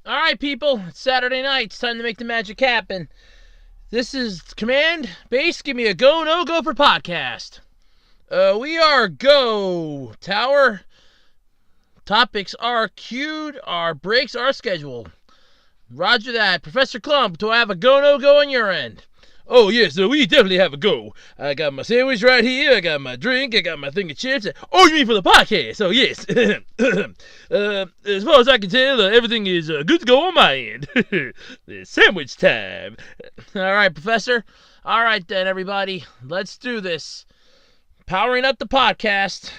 Alright, people, it's Saturday night. It's time to make the magic happen. This is Command Base. Give me a go, no go for podcast. We are go. Tower. Topics are queued. Our breaks are scheduled. Roger that. Professor Clump, do I have a go, no go on your end? Oh, yes, we definitely have a go. I got my sandwich right here. I got my drink. I got my thing of chips. Oh, you mean for the podcast? Oh, yes. As far as I can tell, everything is good to go on my end. It's sandwich time. All right, Professor. All right, then, everybody. Let's do this. Powering up the podcast.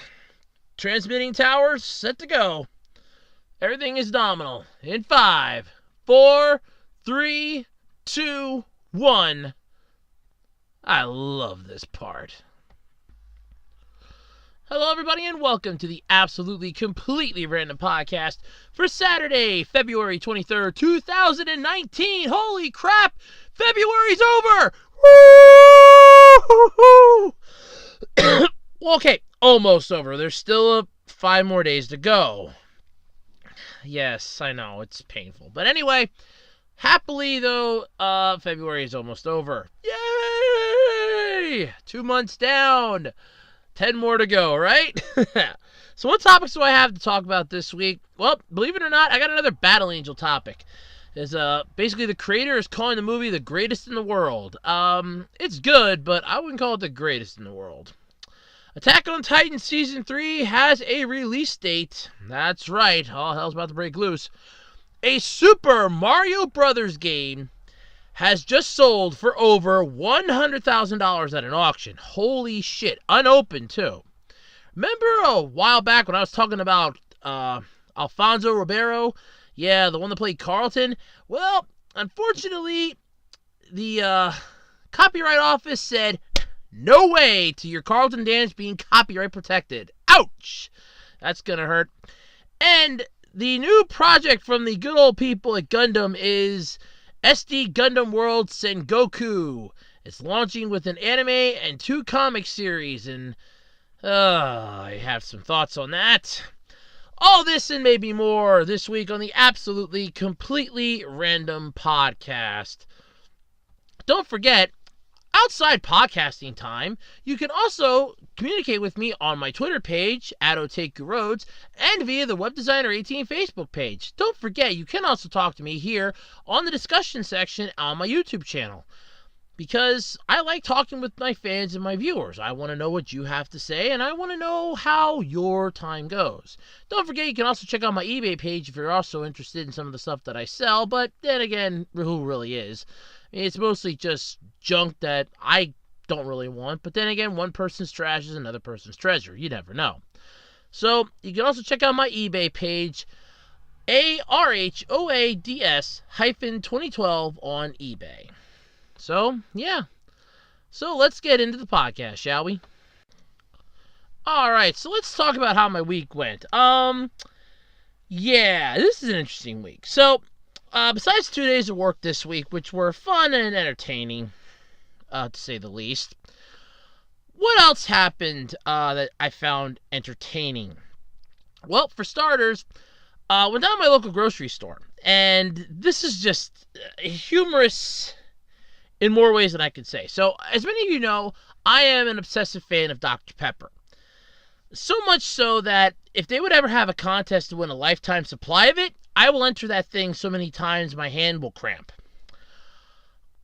Transmitting towers set to go. Everything is nominal. In 5, 4, 3, 2, 1. I love this part. Hello, everybody, and welcome to the absolutely, completely random podcast for Saturday, February 23rd, 2019. Holy crap! February's over! Woo! Okay, almost over. There's still 5 more days to go. Yes, I know, it's painful. But anyway, happily, though, February is almost over. Yay! 2 months down. 10 more to go, right? So what topics do I have to talk about this week? Well, believe it or not, I got another Battle Angel topic. Is basically the creator is calling the movie the greatest in the world. It's good, but I wouldn't call it the greatest in the world. Attack on Titan Season 3 has a release date. That's right. All hell's about to break loose. A Super Mario Brothers game has just sold for over $100,000 at an auction. Holy shit. Unopened, too. Remember a while back when I was talking about Alfonso Ribeiro? Yeah, the one that played Carlton? Well, unfortunately, the Copyright Office said, no way to your Carlton Dance being copyright protected. Ouch! That's gonna hurt. And the new project from the good old people at Gundam is SD Gundam World Sengoku. It's launching with an anime and 2 comic series, and I have some thoughts on that. All this and maybe more this week on the absolutely, completely random podcast. Don't forget, outside podcasting time, you can also communicate with me on my Twitter page, @OtakuRoads, and via the Web Designer 18 Facebook page. Don't forget, you can also talk to me here on the discussion section on my YouTube channel, because I like talking with my fans and my viewers. I want to know what you have to say, and I want to know how your time goes. Don't forget, you can also check out my eBay page if you're also interested in some of the stuff that I sell, but then again, who really is? It's mostly just junk that I don't really want, but then again, one person's trash is another person's treasure. You never know. So, you can also check out my eBay page, ARHOADS-2012 on eBay. So, yeah. So, let's get into the podcast, shall we? Alright, so let's talk about how my week went. Yeah, this is an interesting week. So, besides 2 days of work this week, which were fun and entertaining, to say the least, what else happened that I found entertaining? Well, for starters, went down to my local grocery store, and this is just humorous in more ways than I could say. So, as many of you know, I am an obsessive fan of Dr. Pepper. So much so that if they would ever have a contest to win a lifetime supply of it, I will enter that thing so many times my hand will cramp.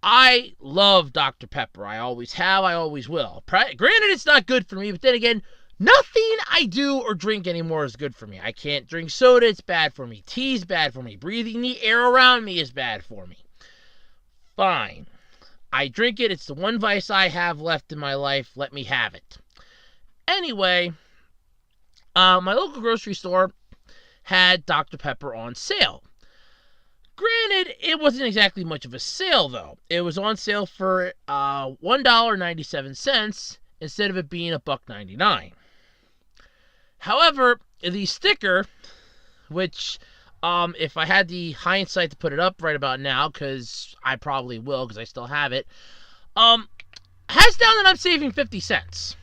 I love Dr. Pepper. I always have. I always will. Granted, it's not good for me, but then again, nothing I do or drink anymore is good for me. I can't drink soda. It's bad for me. Tea's bad for me. Breathing the air around me is bad for me. Fine. I drink it. It's the one vice I have left in my life. Let me have it. Anyway, my local grocery store had Dr. Pepper on sale. Granted, it wasn't exactly much of a sale, though. It was on sale for $1.97 instead of it being $1.99. However, the sticker, which, if I had the hindsight to put it up right about now, because I probably will, because I still have it, has down that I'm saving 50 cents.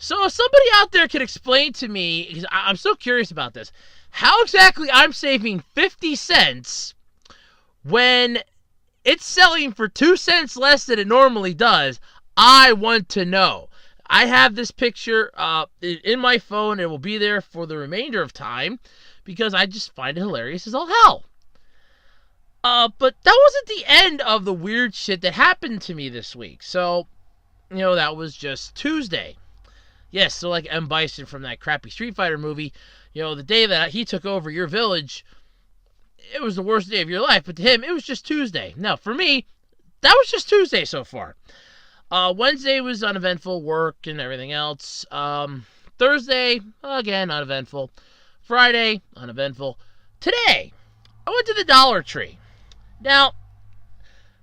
So if somebody out there could explain to me, because I'm so curious about this, How exactly I'm saving 50 cents when it's selling for 2 cents less than it normally does, I want to know. I have this picture in my phone. It will be there for the remainder of time because I just find it hilarious as all hell. But that wasn't the end of the weird shit that happened to me this week. So, that was just Tuesday. Yes, so like M. Bison from that crappy Street Fighter movie, the day that he took over your village, it was the worst day of your life. But to him, it was just Tuesday. Now, for me, that was just Tuesday so far. Wednesday was uneventful, work and everything else. Thursday, again, uneventful. Friday, uneventful. Today, I went to the Dollar Tree. Now,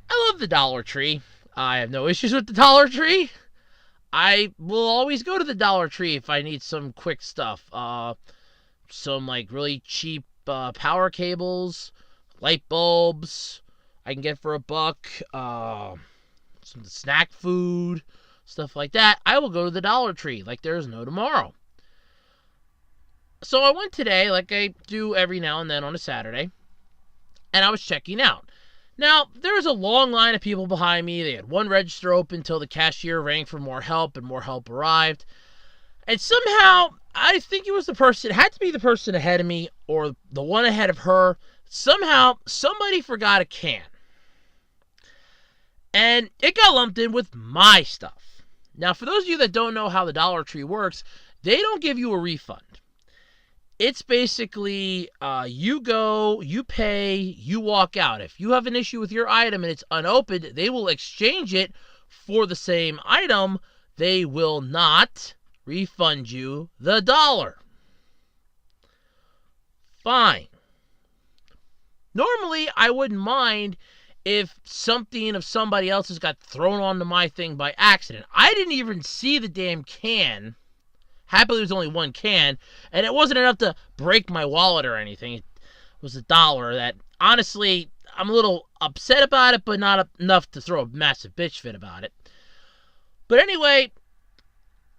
I love the Dollar Tree. I have no issues with the Dollar Tree. I will always go to the Dollar Tree if I need some quick stuff. Some like really cheap power cables, light bulbs I can get for $1. Some snack food, stuff like that. I will go to the Dollar Tree like there's no tomorrow. So I went today, like I do every now and then on a Saturday, and I was checking out. Now, there was a long line of people behind me. They had one register open until the cashier rang for more help, and more help arrived. And somehow, I think it had to be the person ahead of me or the one ahead of her. Somehow, somebody forgot a can. And it got lumped in with my stuff. Now, for those of you that don't know how the Dollar Tree works, they don't give you a refund. It's basically you go, you pay, you walk out. If you have an issue with your item and it's unopened, they will exchange it for the same item. They will not refund you the $1. Fine. Normally, I wouldn't mind if something of somebody else's got thrown onto my thing by accident. I didn't even see the damn can. Happily, it was only one can, and it wasn't enough to break my wallet or anything. It was $1 that, honestly, I'm a little upset about it, but not enough to throw a massive bitch fit about it. But anyway,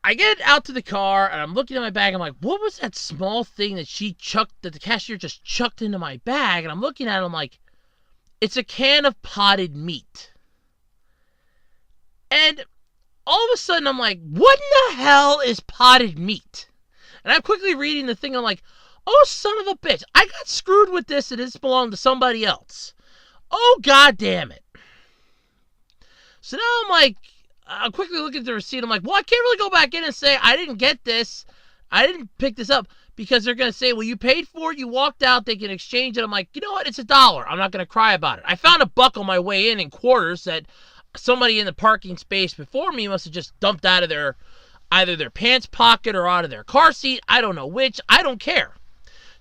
I get out to the car, and I'm looking at my bag. I'm like, what was that small thing that the cashier just chucked into my bag? And I'm looking at it, I'm like, it's a can of potted meat. And all of a sudden, I'm like, what in the hell is potted meat? And I'm quickly reading the thing. I'm like, oh, son of a bitch. I got screwed with this, and this belonged to somebody else. Oh, God damn it. So now I'm like, I'm quickly looking at the receipt. I'm like, well, I can't really go back in and say I didn't get this. I didn't pick this up. Because they're going to say, well, you paid for it, you walked out, they can exchange it. I'm like, you know what? It's $1. I'm not going to cry about it. I found $1 on my way in quarters that somebody in the parking space before me must have just dumped out of either their pants pocket or out of their car seat. I don't know which. I don't care.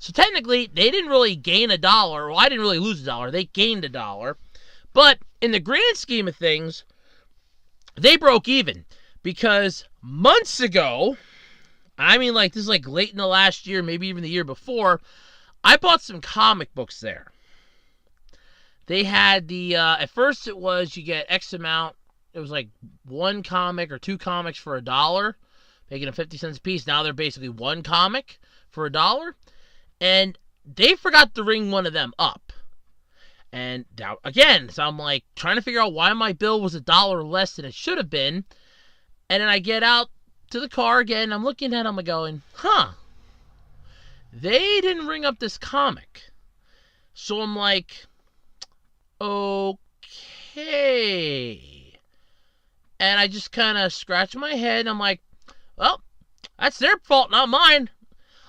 So technically, they didn't really gain $1. Well, I didn't really lose $1. They gained $1. But in the grand scheme of things, they broke even. Because months ago, I mean, like, this is like late in the last year, maybe even the year before, I bought some comic books there. They had at first it was you get X amount. It was like one comic or two comics for $1, making them 50 cents a piece. Now they're basically one comic for $1. And they forgot to ring one of them up. And now, again, so I'm like trying to figure out why my bill was $1 less than it should have been. And then I get out to the car again. I'm looking at them, I'm going, they didn't ring up this comic. So I'm like, okay. And I just kind of scratch my head. And I'm like, well, that's their fault, not mine.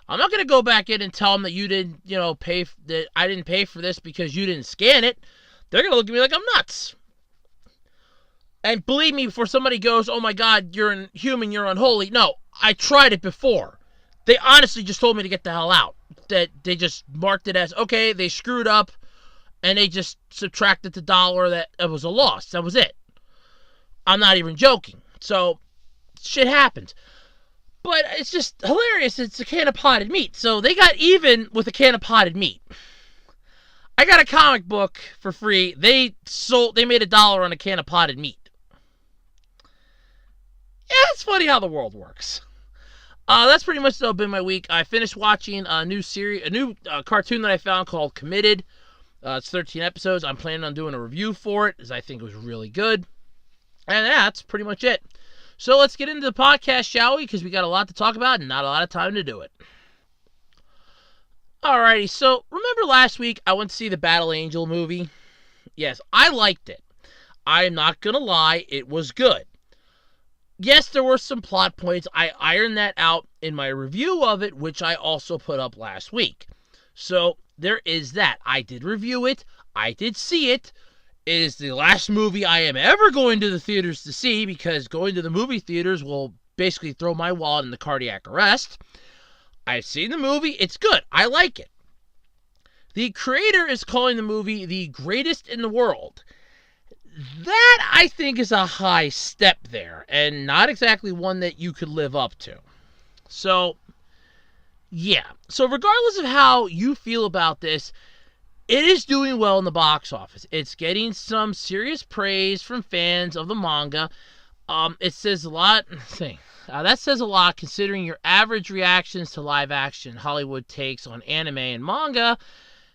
I'm not going to go back in and tell them that you didn't, pay, that I didn't pay for this because you didn't scan it. They're going to look at me like I'm nuts. And believe me, before somebody goes, oh my God, you're inhuman, you're unholy. No, I tried it before. They honestly just told me to get the hell out. That they just marked it as, okay, they screwed up, and they just subtracted the $1 that it was a loss. That was it. I'm not even joking. So, shit happens. But it's just hilarious. It's a can of potted meat. So, they got even with a can of potted meat. I got a comic book for free. They made $1 on a can of potted meat. Yeah, it's funny how the world works. That's pretty much been my week. I finished watching a new cartoon that I found called Committed. It's 13 episodes. I'm planning on doing a review for it, as I think it was really good. And that's pretty much it. So let's get into the podcast, shall we? Because we got a lot to talk about and not a lot of time to do it. Alrighty, so remember last week I went to see the Battle Angel movie? Yes, I liked it. I'm not going to lie, it was good. Yes, there were some plot points. I ironed that out in my review of it, which I also put up last week. So there is that. I did review it. I did see it. It is the last movie I am ever going to the theaters to see, because going to the movie theaters will basically throw my wallet into cardiac arrest. I've seen the movie. It's good. I like it. The creator is calling the movie the greatest in the world. That, I think, is a high step there, and not exactly one that you could live up to. So, yeah. So regardless of how you feel about this, it is doing well in the box office. It's getting some serious praise from fans of the manga. It says a lot. That says a lot, considering your average reactions to live-action Hollywood takes on anime and manga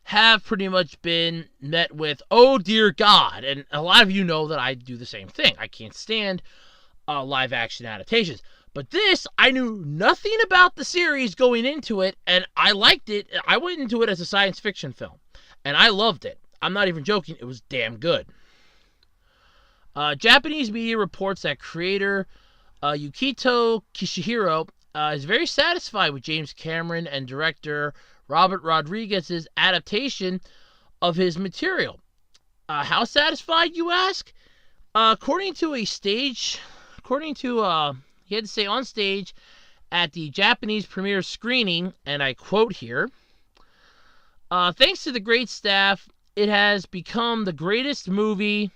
have pretty much been met with, oh dear God. And a lot of you know that I do the same thing. I can't stand live-action adaptations. But this, I knew nothing about the series going into it, and I liked it. I went into it as a science fiction film, and I loved it. I'm not even joking. It was damn good. Japanese media reports that creator Yukito Kishihiro is very satisfied with James Cameron and director Robert Rodriguez's adaptation of his material. How satisfied, you ask? He had to say on stage at the Japanese premiere screening, and I quote here, thanks to the great staff, it has become the greatest movie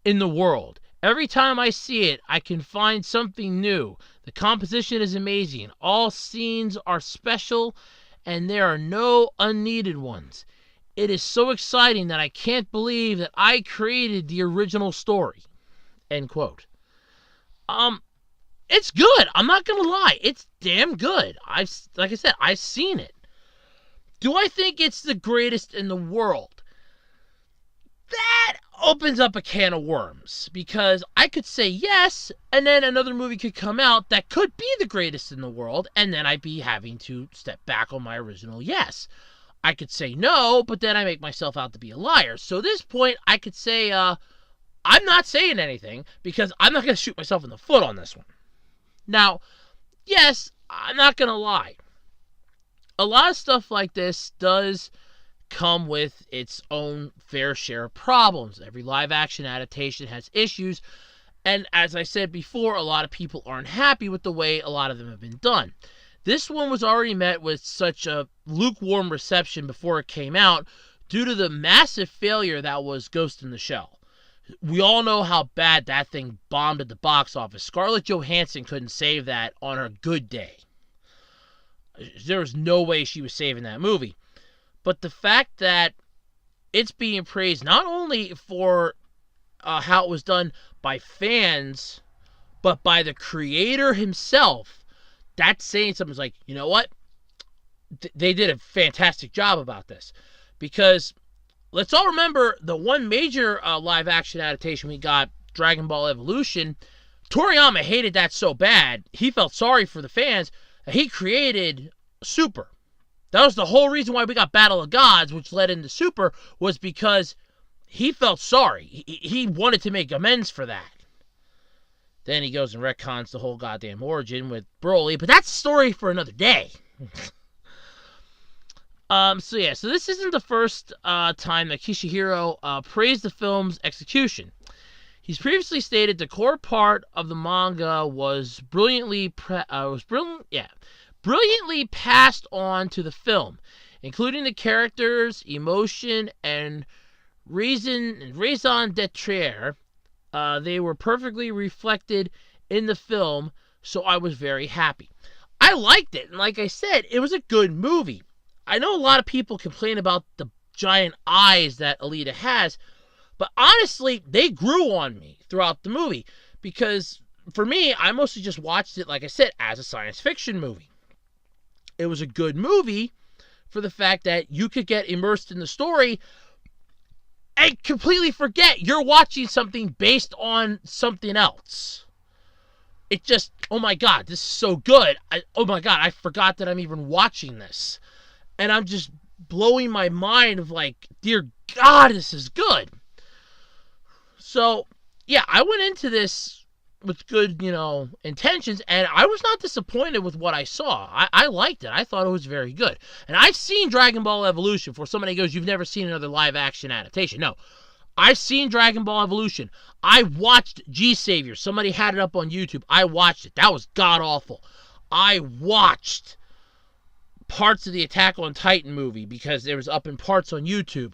in the world. Every time I see it, I can find something new. The composition is amazing. All scenes are special, and there are no unneeded ones. It is so exciting that I can't believe that I created the original story. End quote. It's good. I'm not going to lie. It's damn good. Like I said, I've seen it. Do I think it's the greatest in the world? That opens up a can of worms, because I could say yes, and then another movie could come out that could be the greatest in the world, and then I'd be having to step back on my original yes. I could say no, but then I make myself out to be a liar. So at this point, I could say, I'm not saying anything, because I'm not going to shoot myself in the foot on this one. Now, yes, I'm not going to lie. A lot of stuff like this does come with its own fair share of problems. Every live-action adaptation has issues, and as I said before, a lot of people aren't happy with the way a lot of them have been done. This one was already met with such a lukewarm reception before it came out due to the massive failure that was Ghost in the Shell. We all know how bad that thing bombed at the box office. Scarlett Johansson couldn't save that on her good day. There was no way she was saving that movie. But the fact that it's being praised not only for how it was done by fans, but by the creator himself, that's saying something. It's like, you know what? They did a fantastic job about this. Because let's all remember the one major live-action adaptation we got, Dragon Ball Evolution. Toriyama hated that so bad, he felt sorry for the fans. He created Super. That was the whole reason why we got Battle of Gods, which led into Super, was because he felt sorry. He wanted to make amends for that. Then he goes and retcons the whole goddamn origin with Broly, but that's a story for another day. So this isn't the first time that Kishihiro praised the film's execution. He's previously stated the core part of the manga was brilliantly passed on to the film, including the characters, emotion, and raison d'etre. They were perfectly reflected in the film, so I was very happy. I liked it, and like I said, it was a good movie. I know a lot of people complain about the giant eyes that Alita has, but honestly, they grew on me throughout the movie, because for me, I mostly just watched it, like I said, as a science fiction movie. It was a good movie for the fact that you could get immersed in the story and completely forget you're watching something based on something else. It just, oh my God, this is so good. Oh my God, I forgot that I'm even watching this. And I'm just blowing my mind of like, dear God, this is good. So, yeah, I went into this with good, intentions, and I was not disappointed with what I saw. I liked it. I thought it was very good. And I've seen Dragon Ball Evolution. Before somebody goes, you've never seen another live-action adaptation. No. I've seen Dragon Ball Evolution. I watched G-Savior. Somebody had it up on YouTube. I watched it. That was god-awful. I watched parts of the Attack on Titan movie because it was up in parts on YouTube.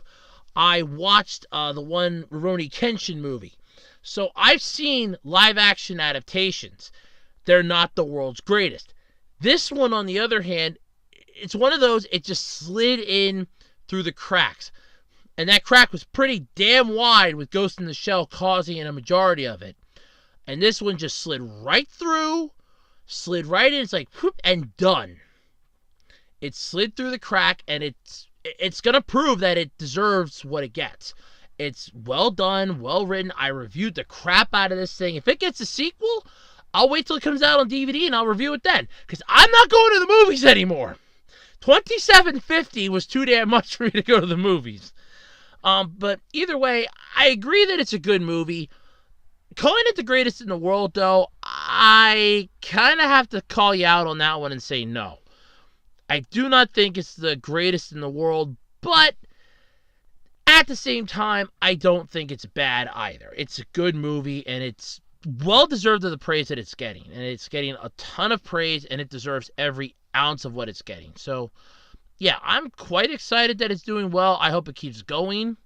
I watched the one Rurouni Kenshin movie. So I've seen live-action adaptations. They're not the world's greatest. This one, on the other hand, it's one of those, it just slid in through the cracks. And that crack was pretty damn wide with Ghost in the Shell causing a majority of it. And this one just slid right through, slid right in. It's like, whoop, and done. It slid through the crack, and it's going to prove that it deserves what it gets. It's well done, well written. I reviewed the crap out of this thing. If it gets a sequel, I'll wait till it comes out on DVD and I'll review it then. Because I'm not going to the movies anymore. $27.50 was too damn much for me to go to the movies. But either way, I agree that it's a good movie. Calling it the greatest in the world, though, I kind of have to call you out on that one and say no. I do not think it's the greatest in the world, but at the same time, I don't think it's bad either. It's a good movie, and it's well-deserved of the praise that it's getting. And it's getting a ton of praise, and it deserves every ounce of what it's getting. So, yeah, I'm quite excited that it's doing well. I hope it keeps going.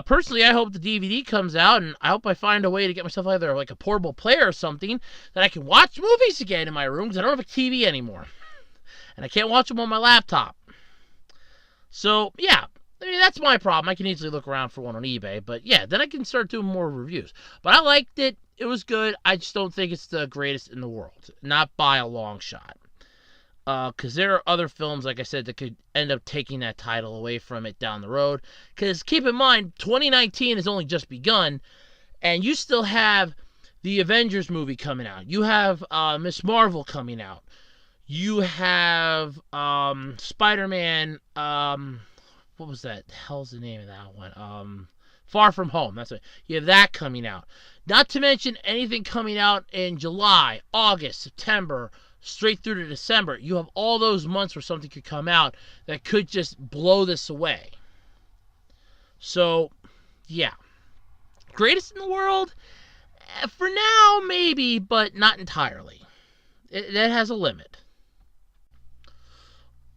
Personally, I hope the DVD comes out, and I hope I find a way to get myself either like a portable player or something that I can watch movies again in my room, because I don't have a TV anymore. And I can't watch them on my laptop. So, yeah. I mean, that's my problem. I can easily look around for one on eBay. But, yeah, then I can start doing more reviews. But I liked it. It was good. I just don't think it's the greatest in the world. Not by a long shot. Because there are other films, like I said, that could end up taking that title away from it down the road. Because keep in mind, 2019 has only just begun. And you still have the Avengers movie coming out. You have Ms. Marvel coming out. You have Spider-Man... what was that? The hell's the name of that one? Far From Home. That's it. You have that coming out. Not to mention anything coming out in July, August, September, straight through to December. You have all those months where something could come out that could just blow this away. So, yeah. Greatest in the world? For now, maybe, but not entirely. That has a limit.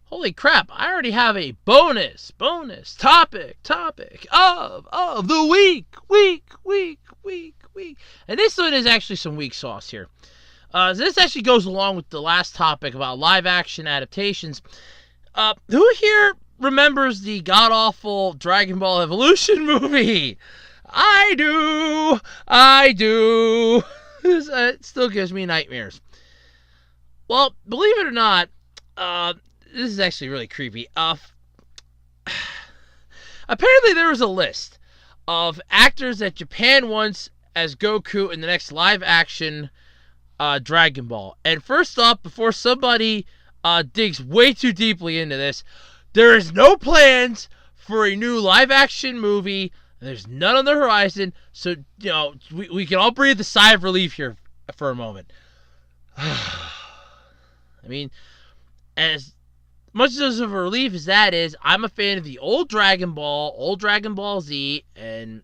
Holy crap, I already have a bonus topic of the week. And this one is actually some weak sauce here. This actually goes along with the last topic about live action adaptations. Who here remembers the god-awful Dragon Ball Evolution movie? I do. It still gives me nightmares. Well, believe it or not, this is actually really creepy. Apparently there was a list of actors that Japan wants as Goku in the next live-action Dragon Ball. And first off, before somebody digs way too deeply into this, there is no plans for a new live-action movie. There's none on the horizon. So, we can all breathe a sigh of relief here for a moment. I mean, as much of a relief as that is, I'm a fan of the old Dragon Ball Z, and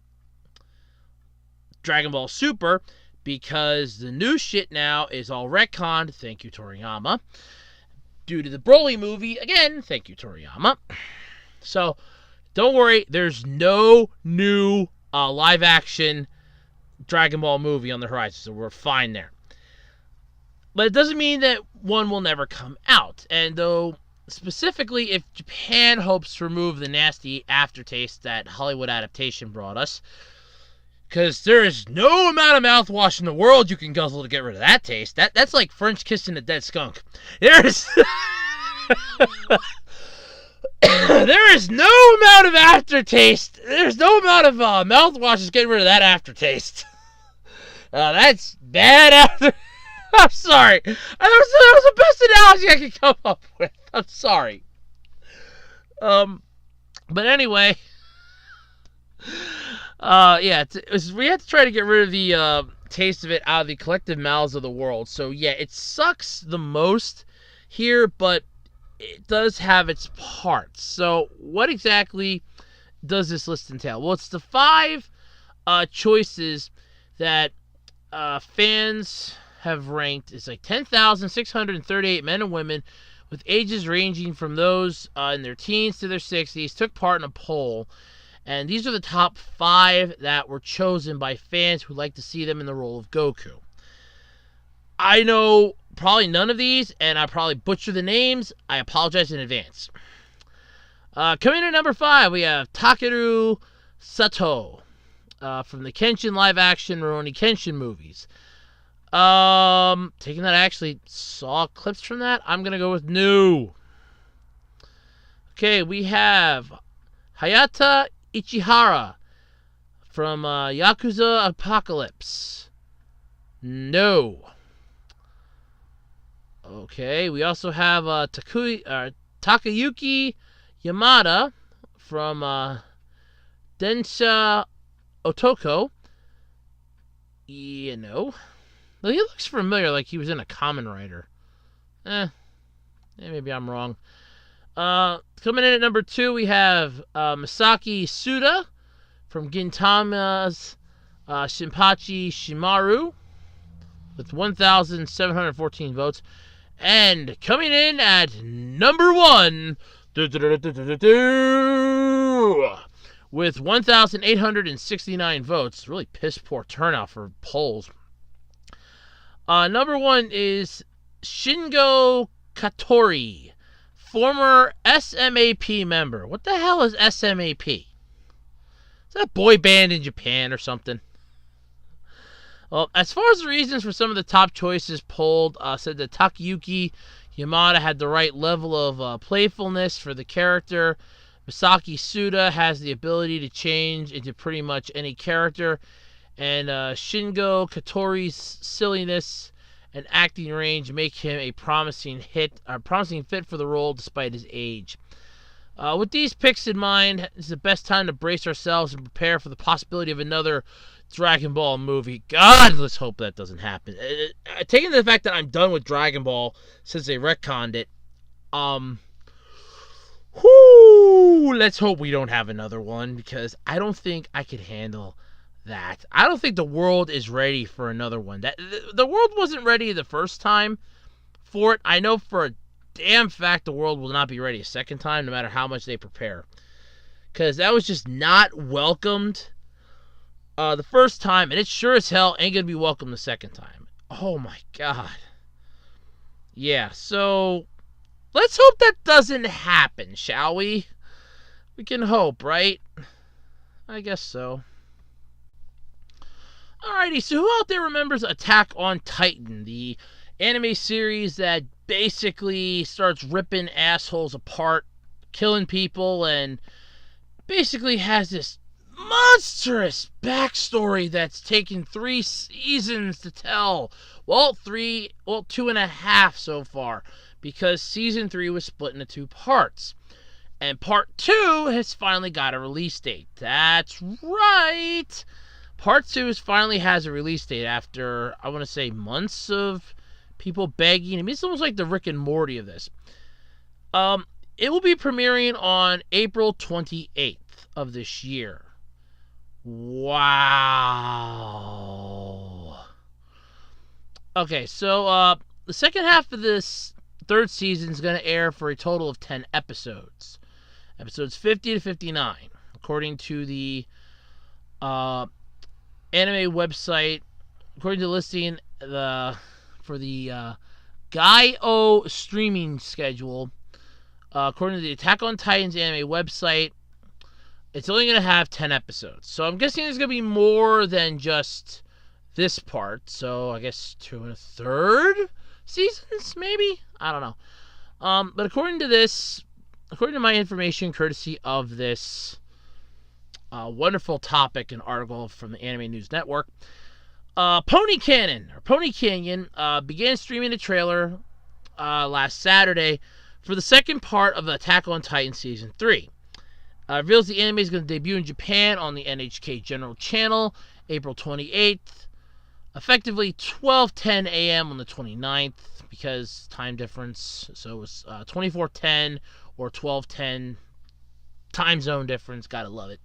Dragon Ball Super, because the new shit now is all retconned, thank you Toriyama, due to the Broly movie, again, thank you Toriyama. So, don't worry, there's no new live-action Dragon Ball movie on the horizon, so we're fine there. But it doesn't mean that one will never come out, and though specifically if Japan hopes to remove the nasty aftertaste that Hollywood adaptation brought us, Because there is no amount of mouthwash in the world you can guzzle to get rid of that taste. That's like French kissing a dead skunk. There's there is no amount of aftertaste. There's no amount of mouthwash that's getting rid of that aftertaste. That's bad after. I'm sorry. That was the best analogy I could come up with. I'm sorry. But anyway, yeah, we had to try to get rid of the taste of it out of the collective mouths of the world. So yeah, it sucks the most here, but it does have its parts. So what exactly does this list entail? Well, it's the 5 choices that fans have ranked. It's like 10,638 men and women with ages ranging from those in their teens to their 60s took part in a poll. And these are the top 5 that were chosen by fans who like to see them in the role of Goku. I know probably none of these, and I probably butcher the names. I apologize in advance. Coming in at number 5, we have Takeru Sato from the Kenshin live-action Rurouni Kenshin movies. Taking that, I actually saw clips from that. I'm going to go with no. Okay, we have Hayata Ichihara from Yakuza Apocalypse. No. Okay, we also have Takayuki Yamada from Densha Otoko. You know. Well, he looks familiar, like he was in a Kamen Rider. Maybe I'm wrong. Coming in at number 2, we have Masaki Suda from Gintama's Shinpachi Shimaru with 1,714 votes. And coming in at number 1 with 1,869 votes. Really piss poor turnout for polls. Number 1 is Shingo Katori, former SMAP member. What the hell is SMAP? Is that a boy band in Japan or something? Well, as far as the reasons for some of the top choices polled, said that Takayuki Yamada had the right level of playfulness for the character. Masaki Suda has the ability to change into pretty much any character. And Shingo Katori's silliness and acting range make him a promising fit for the role despite his age. With these picks in mind, it's the best time to brace ourselves and prepare for the possibility of another Dragon Ball movie. God, let's hope that doesn't happen. Taking the fact that I'm done with Dragon Ball since they retconned it, let's hope we don't have another one, because I don't think I could handle that. I don't think the world is ready for another one. The world wasn't ready the first time for it. I know for a damn fact the world will not be ready a second time, no matter how much they prepare, because that was just not welcomed the first time, and it sure as hell ain't gonna be welcome the second time. Oh my god. Yeah, so let's hope that doesn't happen, shall we? We can hope, right? I guess so. Alrighty, so who out there remembers Attack on Titan, the anime series that basically starts ripping assholes apart, killing people, and basically has this monstrous backstory that's taken 3 seasons to tell. Well, 2.5 so far, because season 3 was split into 2 parts. And part 2 has finally got a release date. That's right! Part 2 finally has a release date after, I want to say, months of people begging. I mean, it's almost like the Rick and Morty of this. It will be premiering on April 28th of this year. Wow. Okay, so the second half of this 3rd season is going to air for a total of 10 episodes. Episodes 50 to 59, according to the anime website. According to the listing for the Gaio streaming schedule, according to the Attack on Titan's anime website, it's only going to have 10 episodes. So I'm guessing there's going to be more than just this part. So I guess 2 1/3 seasons, maybe? I don't know. But according to my information, courtesy of this wonderful topic and article from the Anime News Network, Pony Canyon began streaming a trailer last Saturday for the second part of Attack on Titan Season 3. Reveals the anime is going to debut in Japan on the NHK General Channel April 28th, effectively 12:10 a.m. on the 29th, because time difference, so it was 24:10 or 12:10 time zone difference. Gotta love it.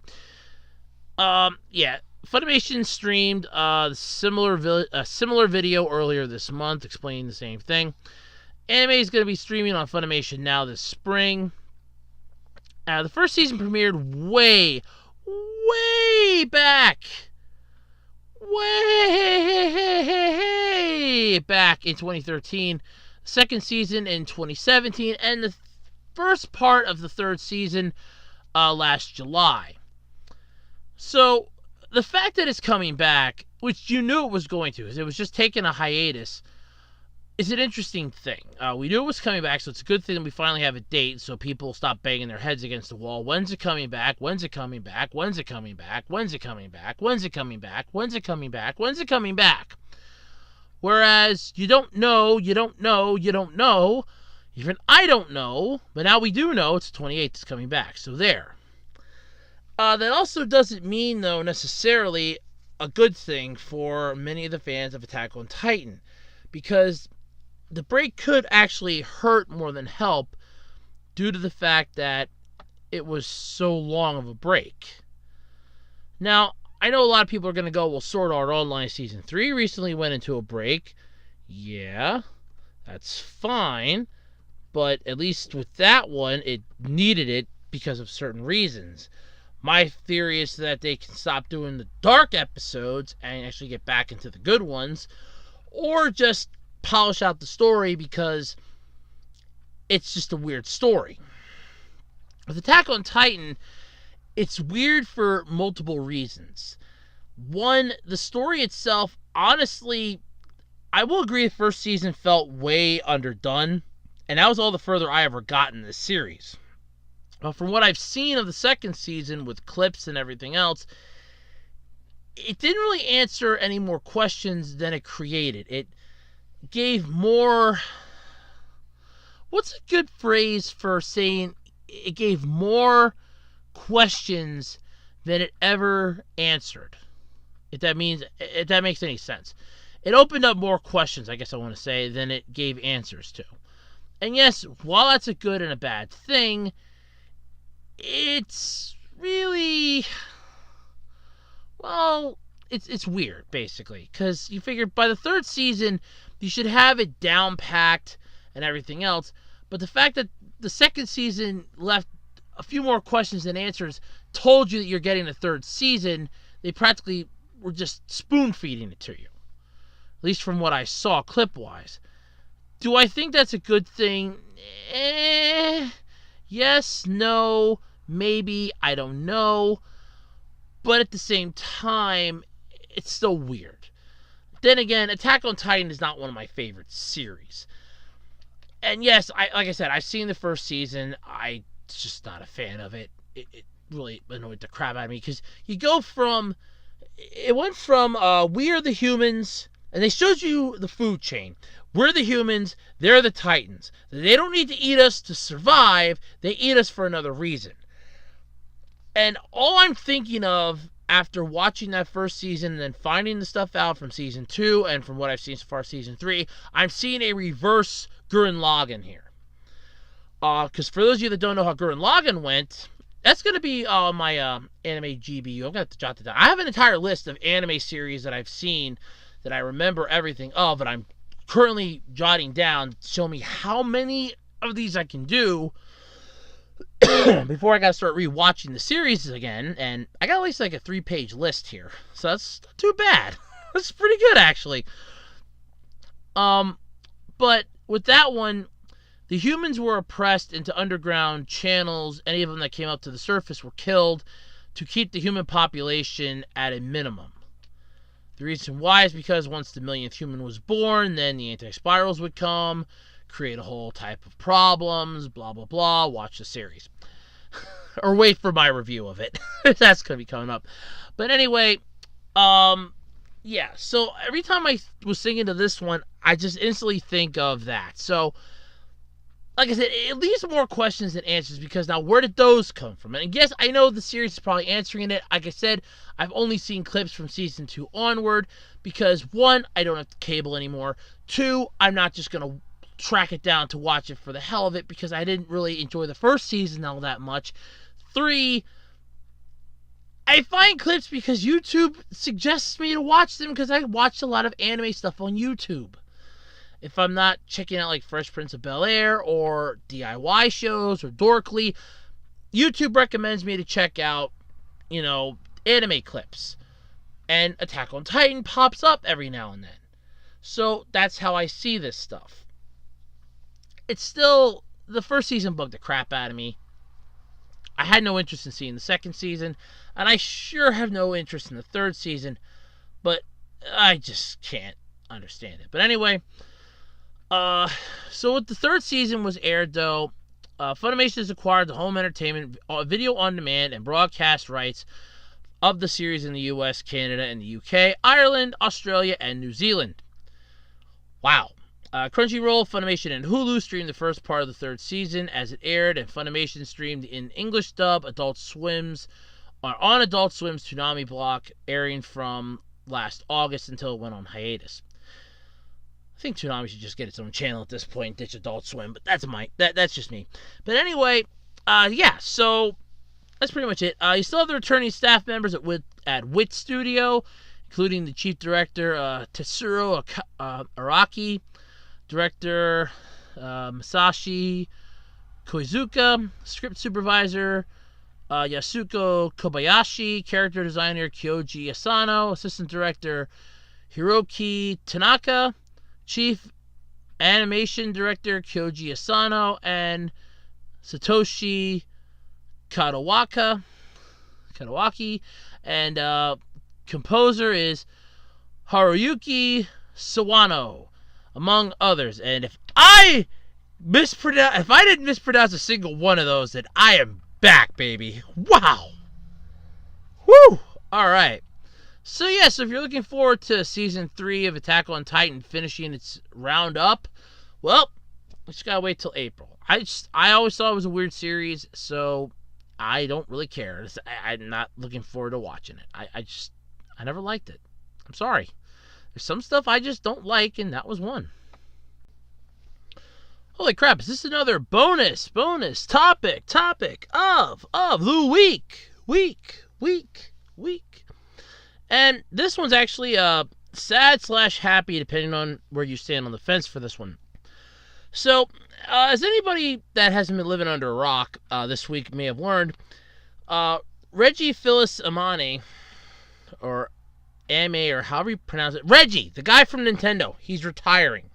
Yeah, Funimation streamed a similar video earlier this month explaining the same thing. Anime is going to be streaming on Funimation now this spring. The first season premiered way back in 2013. The second season in 2017, and the first part of the third season last July. So the fact that it's coming back, which you knew it was going to, because it was just taking a hiatus, is an interesting thing. We knew it was coming back, so it's a good thing that we finally have a date so people stop banging their heads against the wall. When's it coming back? When's it coming back? When's it coming back? When's it coming back? When's it coming back? When's it coming back? When's it coming back? Whereas you don't know. Even I don't know, but now we do know it's 28th it's coming back. So there. That also doesn't mean, though, necessarily a good thing for many of the fans of Attack on Titan, because the break could actually hurt more than help due to the fact that it was so long of a break. Now, I know a lot of people are going to go, well, Sword Art Online Season 3 recently went into a break. Yeah, that's fine, but at least with that one, it needed it because of certain reasons. My theory is that they can stop doing the dark episodes and actually get back into the good ones, or just polish out the story because it's just a weird story. With Attack on Titan, it's weird for multiple reasons. One, the story itself, honestly, I will agree the first season felt way underdone, and that was all the further I ever got in this series. But from what I've seen of the second season with clips and everything else, it didn't really answer any more questions than it created. It gave more... What's a good phrase for saying it gave more questions than it ever answered? If that makes any sense. It opened up more questions, I guess I want to say, than it gave answers to. And yes, while that's a good and a bad thing, it's really, well, it's weird, basically, because you figure by the third season you should have it down packed and everything else, but the fact that the second season left a few more questions than answers told you that you're getting a third season. They practically were just spoon feeding it to you, at least from what I saw clip wise. Do I think that's a good thing? Yes, no, maybe, I don't know. But at the same time, it's still weird. Then again, Attack on Titan is not one of my favorite series. And yes, like I said, I've seen the first season. I'm just not a fan of it. It really annoyed the crap out of me, because it went from we are the humans, and they showed you the food chain. We're the humans, they're the Titans. They don't need to eat us to survive, they eat us for another reason. And all I'm thinking of after watching that first season and then finding the stuff out from season 2 and from what I've seen so far season 3, I'm seeing a reverse Gurren Lagann here. Because for those of you that don't know how Gurren Lagann went, that's going to be on my anime GBU. I'm going to have to jot that down. I have an entire list of anime series that I've seen that I remember everything of, and I'm currently jotting down to show me how many of these I can do before I got to start rewatching the series again. And I got at least like a 3-page list here, so that's not too bad. That's pretty good, actually. But with that one, the humans were oppressed into underground channels. Any of them that came up to the surface were killed. to keep the human population at a minimum. The reason why is because once the millionth human was born, then the anti-spirals would come, create a whole type of problems, blah, blah, blah. Watch the series. Or wait for my review of it. That's going to be coming up. But anyway, yeah. So every time I was thinking of this one, I just instantly think of that. So, like I said, it leaves more questions than answers, because now where did those come from? And yes, I know the series is probably answering it. Like I said, I've only seen clips from season 2 onward because 1, I don't have cable anymore. 2, I'm not just going to track it down to watch it for the hell of it because I didn't really enjoy the first season all that much. 3, I find clips because YouTube suggests me to watch them because I watch a lot of anime stuff on YouTube. If I'm not checking out like Fresh Prince of Bel-Air or DIY shows or Dorkly, YouTube recommends me to check out, anime clips. And Attack on Titan pops up every now and then. So that's how I see this stuff. It's still, the first season bugged the crap out of me. I had no interest in seeing the second season, and I sure have no interest in the third season, but I just can't understand it. But anyway, so with the third season was aired, though, Funimation has acquired the home entertainment, video on demand, and broadcast rights of the series in the US, Canada, and the UK, Ireland, Australia, and New Zealand. Wow. Crunchyroll, Funimation, and Hulu streamed the first part of the third season as it aired, and Funimation streamed in English dub on Adult Swim's Toonami block, airing from last August until it went on hiatus. I think Toonami should just get its own channel at this point, ditch Adult Swim, but that's just me. But anyway, yeah, so that's pretty much it. You still have the returning staff members at WIT Studio, including the chief director, Tetsuro Araki, director Masashi Koizuka, script supervisor Yasuko Kobayashi, character designer Kyoji Asano, assistant director Hiroki Tanaka, chief animation director Kyoji Asano, and Satoshi Kadawaki, and composer is Haruyuki Sawano, among others. And if I didn't mispronounce a single one of those, then I am back, baby. Wow. Woo. All right. So yeah, so if you're looking forward to season 3 of Attack on Titan finishing its roundup, well, we just gotta wait till April. I always thought it was a weird series, so I don't really care. I'm not looking forward to watching it. I never liked it. I'm sorry. There's some stuff I just don't like, and that was one. Holy crap, is this another bonus topic of the week. And this one's actually sad/happy, depending on where you stand on the fence for this one. So, as anybody that hasn't been living under a rock this week may have learned, Reggie Phyllis Aime, or Aime, or however you pronounce it, Reggie, the guy from Nintendo, he's retiring.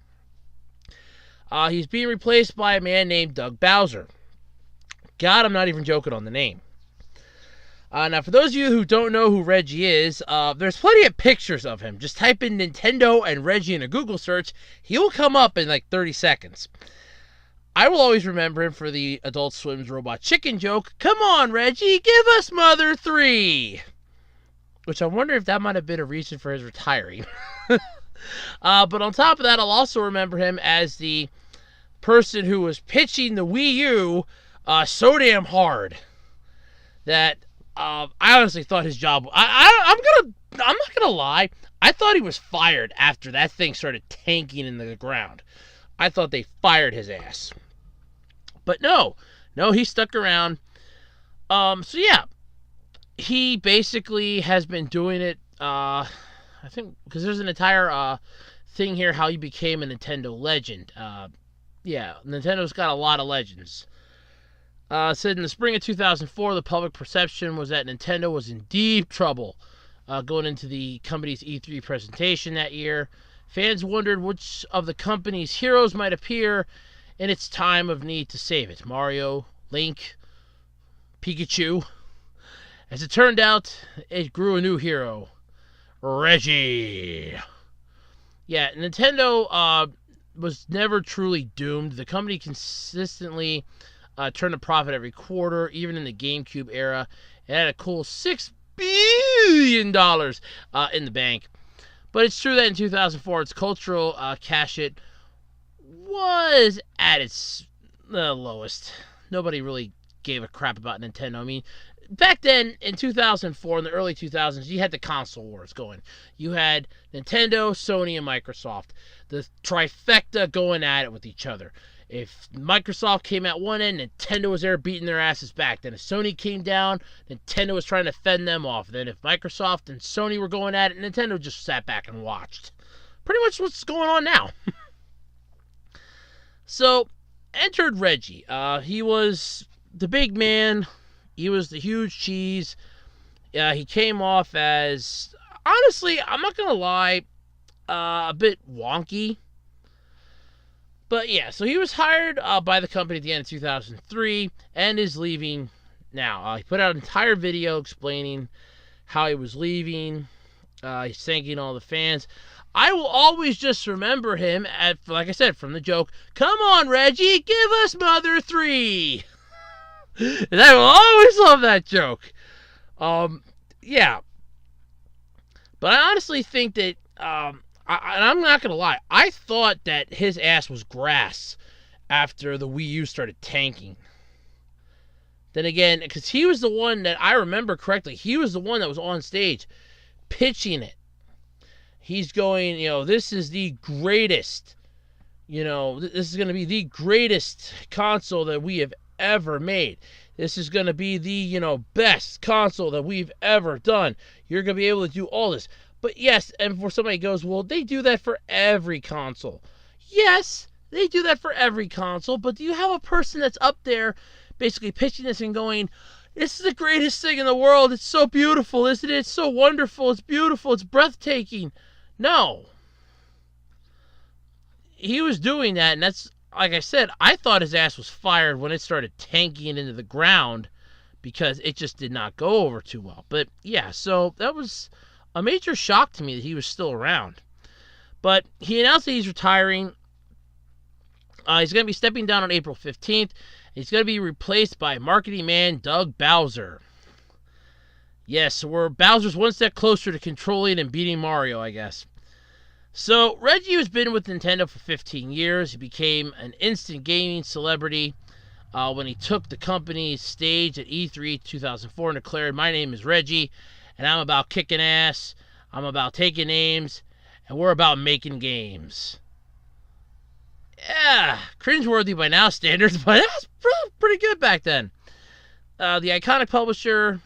He's being replaced by a man named Doug Bowser. God, I'm not even joking on the name. Now, for those of you who don't know who Reggie is, there's plenty of pictures of him. Just type in Nintendo and Reggie in a Google search. He will come up in like 30 seconds. I will always remember him for the Adult Swim's Robot Chicken joke. Come on, Reggie, give us Mother 3. Which I wonder if that might have been a reason for his retiring. But on top of that, I'll also remember him as the person who was pitching the Wii U so damn hard that I honestly thought his job... I'm not gonna lie. I thought he was fired after that thing started tanking into the ground. I thought they fired his ass. But no, he stuck around. So yeah, he basically has been doing it, I think, because there's an entire thing here how he became a Nintendo legend. Yeah, Nintendo's got a lot of legends. Said in the spring of 2004, the public perception was that Nintendo was in deep trouble going into the company's E3 presentation that year. Fans wondered which of the company's heroes might appear in its time of need to save it. Mario, Link, Pikachu. As it turned out, it grew a new hero, Reggie. Yeah, Nintendo was never truly doomed. The company consistently turned a profit every quarter, even in the GameCube era. It had a cool $6 billion in the bank. But it's true that in 2004, its cultural cash-it was at its lowest. Nobody really gave a crap about Nintendo. I mean, back then, in 2004, in the early 2000s, you had the console wars going. You had Nintendo, Sony, and Microsoft. The trifecta going at it with each other. If Microsoft came at one end, Nintendo was there beating their asses back. Then if Sony came down, Nintendo was trying to fend them off. Then if Microsoft and Sony were going at it, Nintendo just sat back and watched. Pretty much what's going on now. So, entered Reggie. He was the big man. He was the huge cheese. He came off as, honestly, I'm not going to lie, a bit wonky. But yeah, so he was hired by the company at the end of 2003 and is leaving now. He put out an entire video explaining how he was leaving. He's thanking all the fans. I will always just remember him, like I said, from the joke, "Come on, Reggie, give us Mother 3." And I will always love that joke. Yeah. But I honestly think that... and I'm not going to lie, I thought that his ass was grass after the Wii U started tanking. Then again, because he was the one that I remember correctly, he was the one that was on stage pitching it. He's going, this is the greatest, this is going to be the greatest console that we have ever made. This is going to be the, best console that we've ever done. You're going to be able to do all this. But yes, and before somebody goes, well, they do that for every console. Yes, they do that for every console, but do you have a person that's up there basically pitching this and going, this is the greatest thing in the world, it's so beautiful, isn't it? It's so wonderful, it's beautiful, it's breathtaking. No. He was doing that, and that's, like I said, I thought his ass was fired when it started tanking into the ground because it just did not go over too well. But yeah, so that was a major shock to me that he was still around. But he announced that he's retiring. He's going to be stepping down on April 15th. He's going to be replaced by marketing man Doug Bowser. Yes, so Bowser's one step closer to controlling and beating Mario, I guess. So, Reggie has been with Nintendo for 15 years. He became an instant gaming celebrity when he took the company's stage at E3 2004 and declared, "My name is Reggie, and I'm about kicking ass, I'm about taking names, and we're about making games." Yeah, cringeworthy by now standards, but that's pretty good back then. The iconic publisher,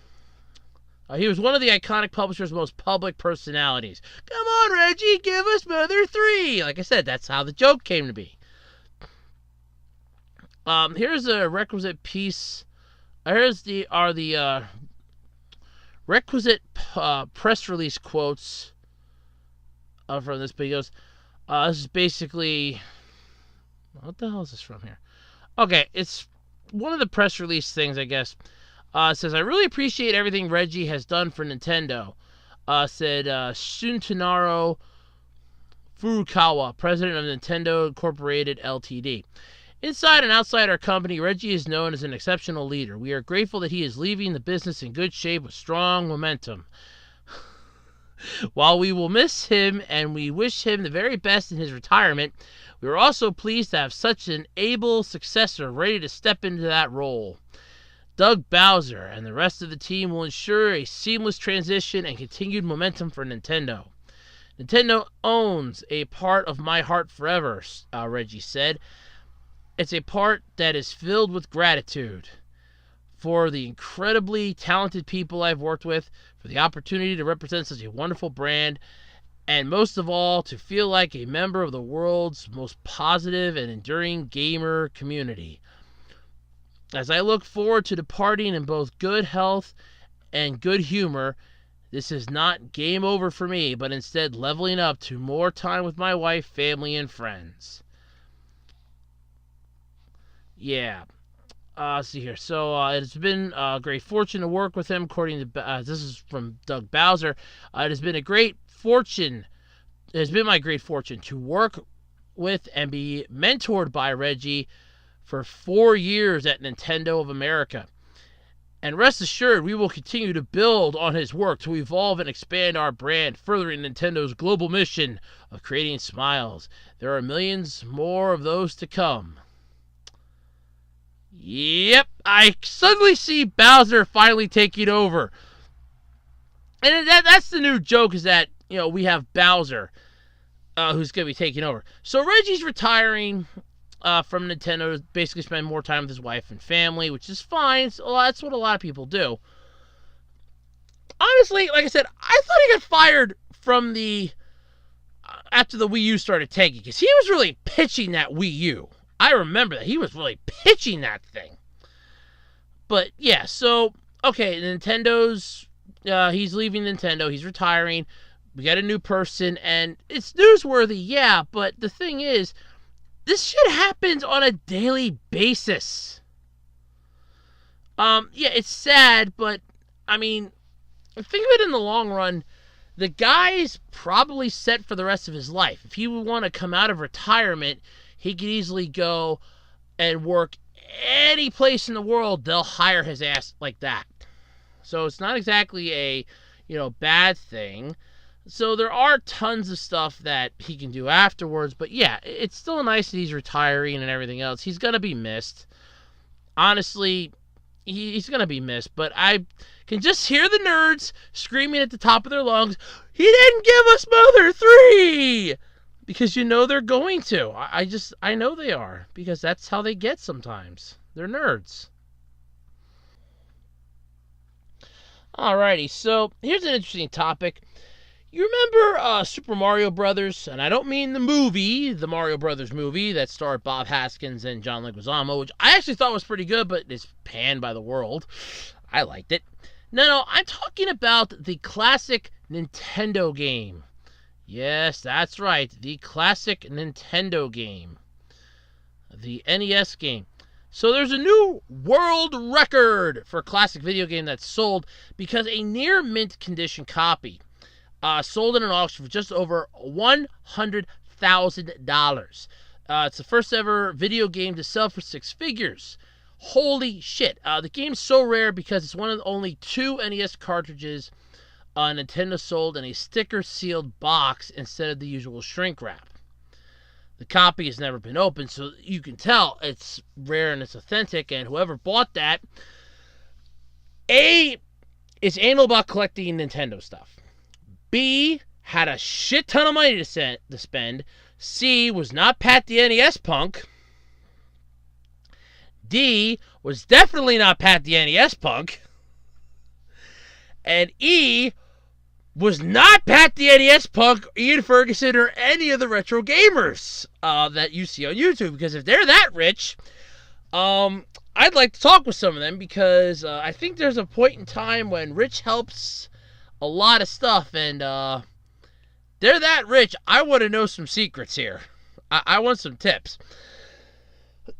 he was one of the iconic publisher's most public personalities. Come on, Reggie, give us Mother 3. Like I said, that's how the joke came to be. Here's a requisite piece. Here's the requisite press release quotes from this. But he goes, this is basically... What the hell is this from here? Okay, it's one of the press release things, I guess. It says, "I really appreciate everything Reggie has done for Nintendo," said Shuntanaro Furukawa, president of Nintendo Incorporated Ltd. "Inside and outside our company, Reggie is known as an exceptional leader. We are grateful that he is leaving the business in good shape with strong momentum. While we will miss him and we wish him the very best in his retirement, we are also pleased to have such an able successor ready to step into that role. Doug Bowser and the rest of the team will ensure a seamless transition and continued momentum for Nintendo. Nintendo owns a part of my heart forever," Reggie said. "It's a part that is filled with gratitude for the incredibly talented people I've worked with, for the opportunity to represent such a wonderful brand, and most of all, to feel like a member of the world's most positive and enduring gamer community. As I look forward to departing in both good health and good humor, this is not game over for me, but instead leveling up to more time with my wife, family, and friends." Yeah. Let's see here. So it's been a great fortune to work with him, according to this is from Doug Bowser. It has been a great fortune. It has been my great fortune to work with and be mentored by Reggie for 4 years at Nintendo of America. And rest assured, we will continue to build on his work to evolve and expand our brand, furthering Nintendo's global mission of creating smiles. There are millions more of those to come. Yep, I suddenly see Bowser finally taking over. And that's the new joke, is that, we have Bowser who's going to be taking over. So Reggie's retiring from Nintendo to basically spend more time with his wife and family, which is fine. So that's what a lot of people do. Honestly, like I said, I thought he got fired from after the Wii U started tanking, because he was really pitching that Wii U. I remember that. He was really pitching that thing. But, yeah, so, okay, Nintendo's, he's leaving Nintendo. He's retiring. We got a new person, and it's newsworthy, yeah, but the thing is, this shit happens on a daily basis. Yeah, it's sad, but, I mean, think of it in the long run. The guy's probably set for the rest of his life. If he would want to come out of retirement, he could easily go and work any place in the world. They'll hire his ass like that. So it's not exactly a, bad thing. So there are tons of stuff that he can do afterwards. But yeah, it's still nice that he's retiring and everything else. He's going to be missed. Honestly, he's going to be missed. But I can just hear the nerds screaming at the top of their lungs, "He didn't give us Mother 3!" Because they're going to. I know they are. Because that's how they get sometimes. They're nerds. Alrighty, so here's an interesting topic. You remember Super Mario Brothers? And I don't mean the movie, the Mario Brothers movie that starred Bob Hoskins and John Leguizamo, which I actually thought was pretty good, but is panned by the world. I liked it. No, I'm talking about the classic Nintendo game. Yes, that's right. The classic Nintendo game. The NES game. So there's a new world record for a classic video game that's sold because a near mint condition copy sold in an auction for just over $100,000. It's the first ever video game to sell for 6 figures. Holy shit. The game's so rare because it's one of the only 2 NES cartridges Nintendo sold in a sticker-sealed box instead of the usual shrink wrap. The copy has never been opened, so you can tell it's rare and it's authentic, and whoever bought that, A, is anal about collecting Nintendo stuff. B, had a shit ton of money to spend. C, was not Pat the NES punk. D, was definitely not Pat the NES punk. And E, was not Pat the NES punk, Ian Ferguson, or any of the retro gamers that you see on YouTube. Because if they're that rich, I'd like to talk with some of them, because I think there's a point in time when rich helps a lot of stuff, and they're that rich. I want to know some secrets here. I want some tips.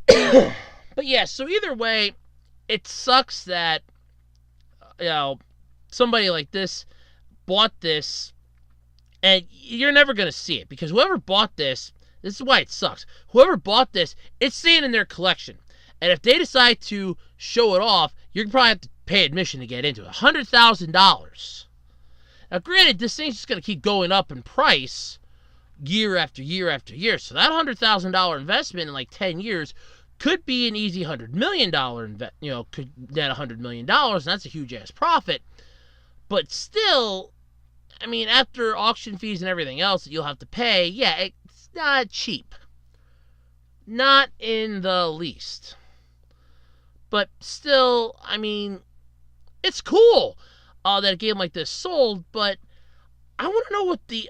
But yeah, so either way, it sucks that somebody like this bought this, and you're never going to see it, because whoever bought this is why it sucks. Whoever bought this, it's staying in their collection. And if they decide to show it off, you're probably have to pay admission to get into it. $100,000. Now, granted, this thing's just going to keep going up in price year after year after year. So that $100,000 investment in like 10 years could be an easy $100 million could net $100 million, and that's a huge ass profit. But still, I mean, after auction fees and everything else that you'll have to pay, yeah, it's not cheap. Not in the least. But still, I mean, it's cool that a game like this sold, but I want to know what the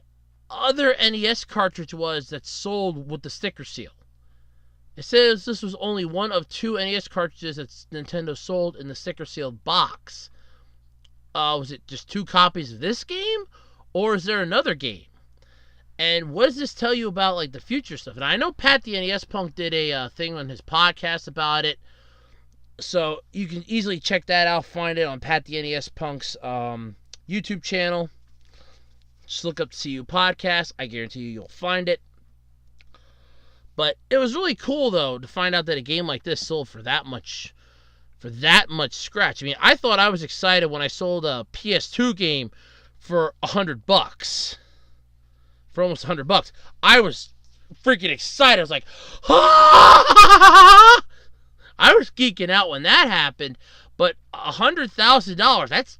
other NES cartridge was that sold with the sticker seal. It says this was only one of 2 NES cartridges that Nintendo sold in the sticker sealed box. Was it just 2 copies of this game, or is there another game? And what does this tell you about like the future stuff? And I know Pat the NES Punk did a thing on his podcast about it. So you can easily check that out. Find it on Pat the NES Punk's YouTube channel. Just look up the CU podcast. I guarantee you'll find it. But it was really cool, though, to find out that a game like this sold for that much scratch. I mean, I thought I was excited when I sold a PS2 game for $100. For almost $100. I was freaking excited. I was like, ah! I was geeking out when that happened. But $100,000, that's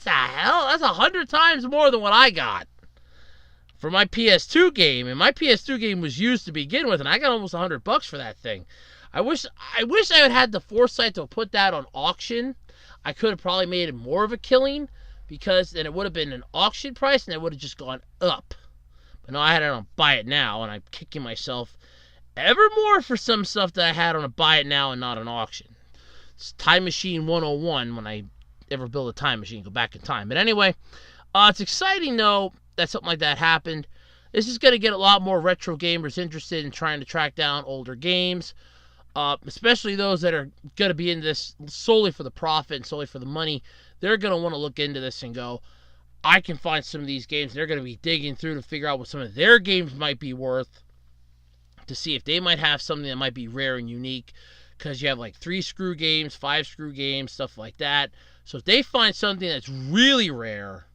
100 times more than what I got for my PS2 game. And my PS2 game was used to begin with, and I got almost $100 for that thing. I wish I had had the foresight to put that on auction. I could have probably made it more of a killing, because then it would have been an auction price and it would have just gone up. But no, I had it on buy it now, and I'm kicking myself ever more for some stuff that I had on a buy it now and not an auction. It's Time Machine 101 when I ever build a time machine, go back in time. But anyway, it's exciting, though, that something like that happened. This is going to get a lot more retro gamers interested in trying to track down older games, especially those that are going to be in this solely for the profit and solely for the money. They're going to want to look into this and go, I can find some of these games. They're going to be digging through to figure out what some of their games might be worth, to see if they might have something that might be rare and unique, because you have like 3-screw games, 5-screw games, stuff like that. So if they find something that's really rare,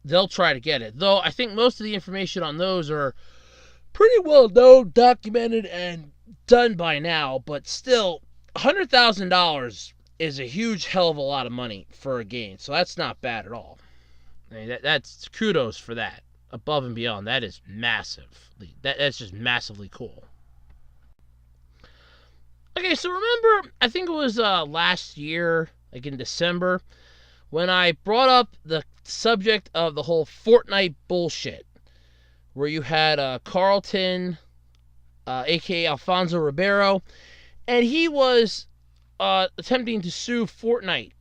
they'll try to get it. Though I think most of the information on those are pretty well known, documented, and done by now. But still, $100,000 is a huge hell of a lot of money for a game. So that's not bad at all. I mean, that's kudos for that. Above and beyond. That is massive. That's just massively cool. Okay, so remember, I think it was last year, like in December, when I brought up the subject of the whole Fortnite bullshit, where you had Carlton, a.k.a. Alfonso Ribeiro, and he was attempting to sue Fortnite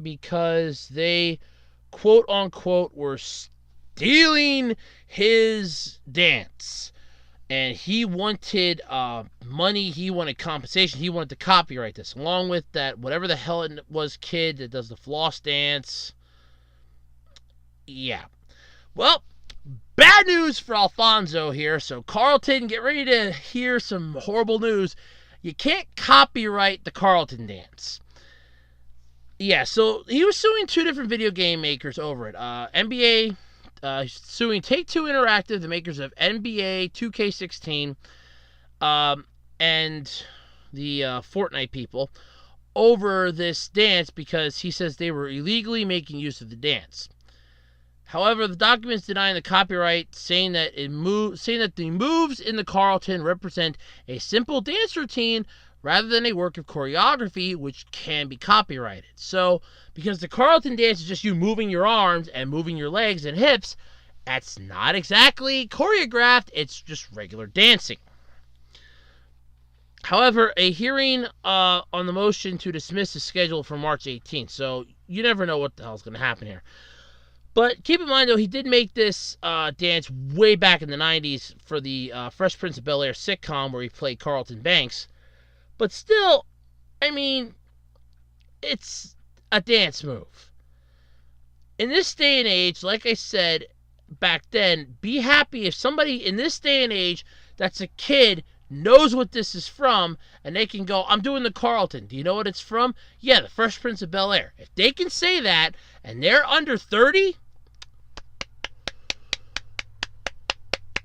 because they, quote-unquote, were stealing his dance. And he wanted money, he wanted compensation, he wanted to copyright this, along with that, whatever the hell it was, kid that does the floss dance. Yeah. Well, bad news for Alfonso here. So, Carlton, get ready to hear some horrible news. You can't copyright the Carlton Dance. Yeah, so he was suing 2 different video game makers over it. NBA... suing Take-Two Interactive, the makers of NBA 2K16, and the Fortnite people, over this dance because he says they were illegally making use of the dance. However, the documents denying the copyright, saying that the moves in the Carlton represent a simple dance routine rather than a work of choreography, which can be copyrighted. So, because the Carlton Dance is just you moving your arms and moving your legs and hips, that's not exactly choreographed, it's just regular dancing. However, a hearing on the motion to dismiss is scheduled for March 18th, so you never know what the hell's going to happen here. But keep in mind, though, he did make this dance way back in the 90s for the Fresh Prince of Bel-Air sitcom where he played Carlton Banks. But still, I mean, it's a dance move. In this day and age, like I said back then, be happy if somebody in this day and age that's a kid knows what this is from, and they can go, I'm doing the Carlton. Do you know what it's from? Yeah, the Fresh Prince of Bel-Air. If they can say that, and they're under 30,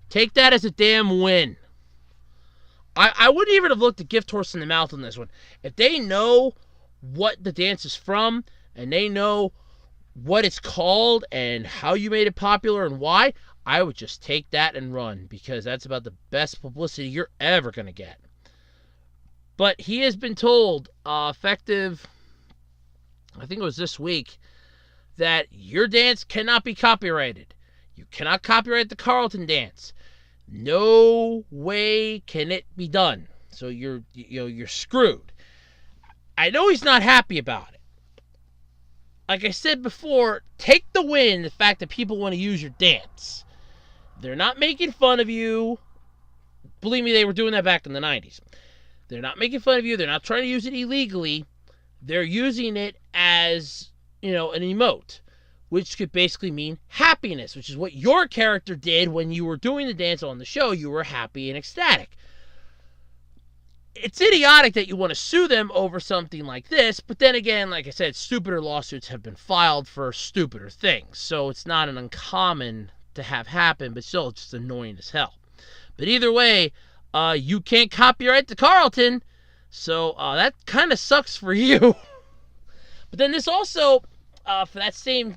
take that as a damn win. I wouldn't even have looked a gift horse in the mouth on this one. If they know what the dance is from, and they know what it's called, and how you made it popular, and why, I would just take that and run, because that's about the best publicity you're ever going to get. But he has been told, effective, I think it was this week, that your dance cannot be copyrighted. You cannot copyright the Carlton Dance. No way can it be done. So you're screwed. I know he's not happy about it. Like I said before, take the win, the fact that people want to use your dance. They're not making fun of you. Believe me, they were doing that back in the 90s. They're not making fun of you. They're not trying to use it illegally. They're using it as, an emote, which could basically mean happiness, which is what your character did when you were doing the dance on the show. You were happy and ecstatic. It's idiotic that you want to sue them over something like this, but then again, like I said, stupider lawsuits have been filed for stupider things, so it's not an uncommon to have happen, but still, it's just annoying as hell. But either way, you can't copyright the Carlton, so that kind of sucks for you. But then this also, for that same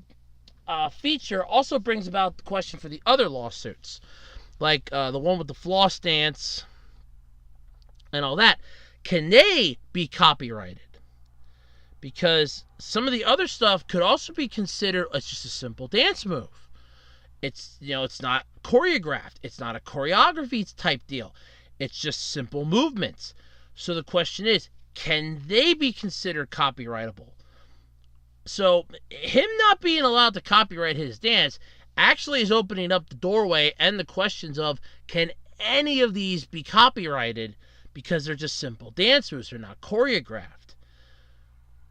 feature, also brings about the question for the other lawsuits, like the one with the floss dance and all that. Can they be copyrighted? Because some of the other stuff could also be considered as just a simple dance move. It's, it's not choreographed. It's not a choreography type deal. It's just simple movements. So the question is, can they be considered copyrightable? So him not being allowed to copyright his dance actually is opening up the doorway and the questions of, can any of these be copyrighted because they're just simple dance moves, they're not choreographed?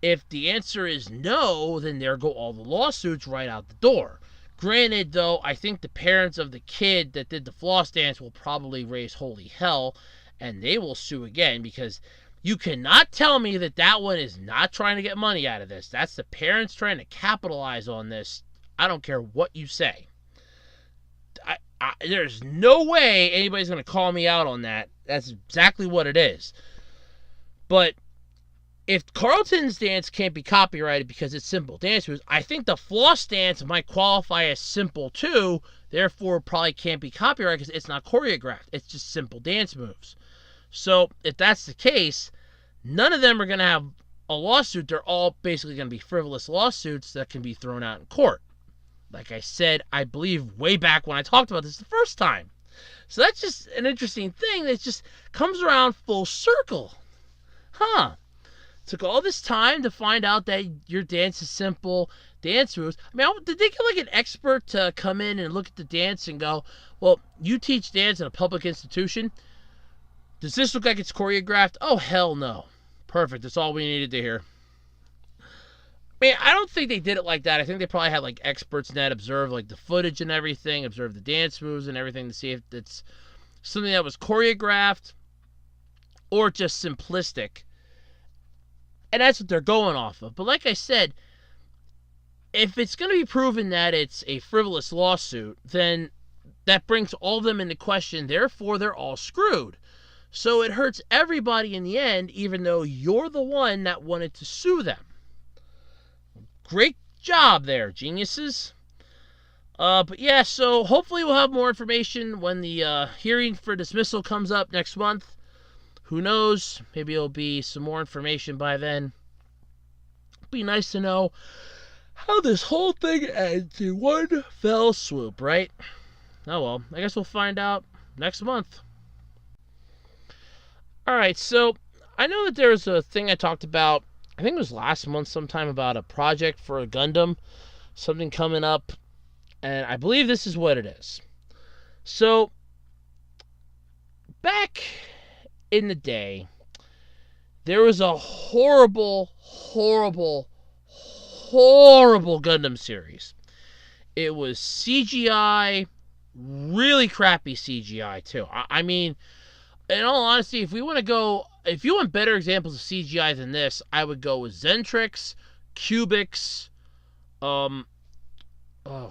If the answer is no, then there go all the lawsuits right out the door. Granted, though, I think the parents of the kid that did the floss dance will probably raise holy hell, and they will sue again, because you cannot tell me that that one is not trying to get money out of this. That's the parents trying to capitalize on this. I don't care what you say. There's no way anybody's going to call me out on that. That's exactly what it is. But if Carlton's dance can't be copyrighted because it's simple dance moves, I think the floss dance might qualify as simple too, therefore probably can't be copyrighted because it's not choreographed. It's just simple dance moves. So if that's the case, none of them are going to have a lawsuit. They're all basically going to be frivolous lawsuits that can be thrown out in court. Like I said, I believe way back when I talked about this the first time. So that's just an interesting thing that just comes around full circle. Took all this time to find out that your dance is simple dance moves. I mean, did they get like an expert to come in and look at the dance and go, well, you teach dance in a public institution? Does this look like it's choreographed? Oh, hell no. Perfect. That's all we needed to hear. I mean, I don't think they did it like that. I think they probably had like experts that observe like the footage and everything, observe the dance moves and everything to see if it's something that was choreographed or just simplistic. And that's what they're going off of. But like I said, if it's going to be proven that it's a frivolous lawsuit, then that brings all of them into question. Therefore, they're all screwed. So it hurts everybody in the end, even though you're the one that wanted to sue them. Great job there, geniuses. But yeah, so hopefully we'll have more information when the hearing for dismissal comes up next month. Who knows? Maybe it'll be some more information by then. It'd be nice to know how this whole thing ends in one fell swoop, right? Oh well, I guess we'll find out next month. Alright, so I know that there's a thing I talked about, I think it was last month sometime, about a project for a Gundam, something coming up, and I believe this is what it is. So, back in the day, there was a horrible Gundam series. It was CGI, really crappy CGI too. I mean, in all honesty, if you want better examples of CGI than this, I would go with Zentrix, Cubics, oh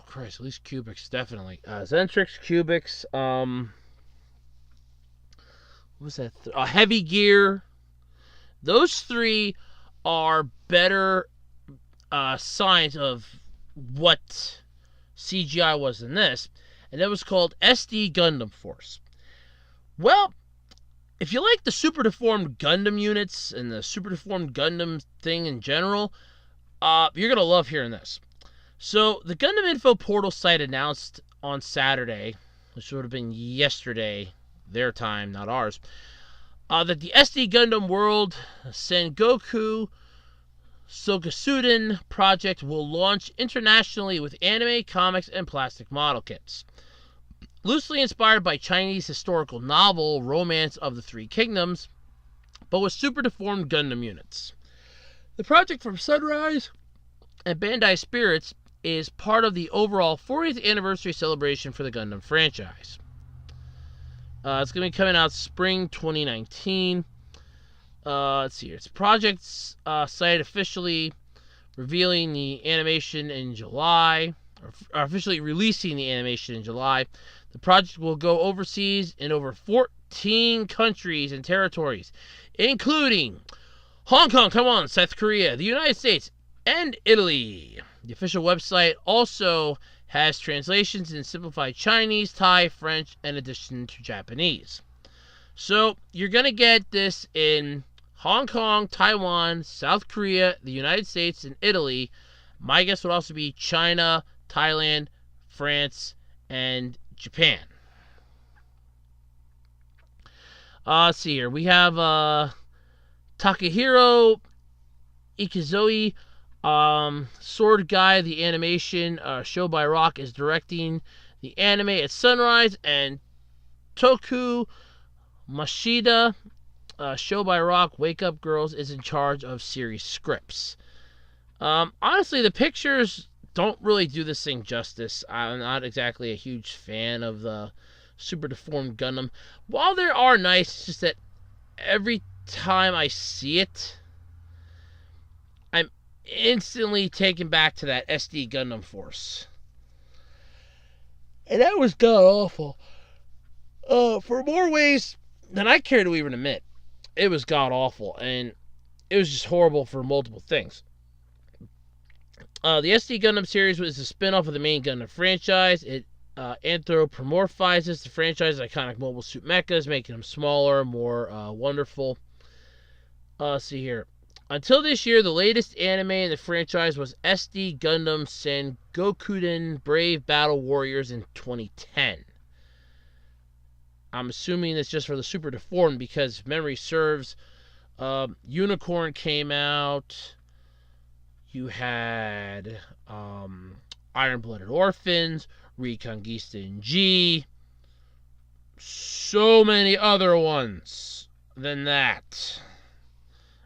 Christ, at least Cubics, definitely. Zentrix, Cubics, what was that? Heavy Gear. Those three are better signs of what CGI was in this, and that was called SD Gundam Force. Well, if you like the super deformed Gundam units and the super deformed Gundam thing in general, you're going to love hearing this. So, the Gundam Info Portal site announced on Saturday, which would have been yesterday, their time, not ours, that the SD Gundam World Sengoku Sogasuden project will launch internationally with anime, comics, and plastic model kits. Loosely inspired by Chinese historical novel Romance of the Three Kingdoms but with super deformed Gundam units. The project from Sunrise and Bandai Spirits is part of the overall 40th anniversary celebration for the Gundam franchise. It's going to be coming out spring 2019. Let's see here. It's project's site officially revealing the animation in July, or officially releasing the animation in July. The project will go overseas in over 14 countries and territories, including Hong Kong, Taiwan, South Korea, the United States, and Italy. The official website also has translations in simplified Chinese, Thai, French, and addition to Japanese. So you're going to get this in Hong Kong, Taiwan, South Korea, the United States, and Italy. My guess would also be China, Thailand, France, and Japan. Let's see here. We have Takahiro Ikizoi, Sword Guy, the animation. Show by Rock is directing the anime at Sunrise, and Toku Mashida, Show by Rock, Wake Up Girls, is in charge of series scripts. Honestly, the pictures don't really do this thing justice. I'm not exactly a huge fan of the super deformed Gundam. While they are nice, it's just that every time I see it, I'm instantly taken back to that SD Gundam Force. And that was god-awful. For more ways than I care to even admit, it was god-awful, and it was just horrible for multiple things. The SD Gundam series was a spin-off of the main Gundam franchise. It anthropomorphizes the franchise's iconic mobile suit mechas, making them smaller, more wonderful. Let's see here. Until this year, the latest anime in the franchise was SD Gundam Sengokuden Brave Battle Warriors in 2010. I'm assuming it's just for the super deformed because if memory serves, Unicorn came out. You had Iron-Blooded Orphans, Reconquista G, so many other ones than that.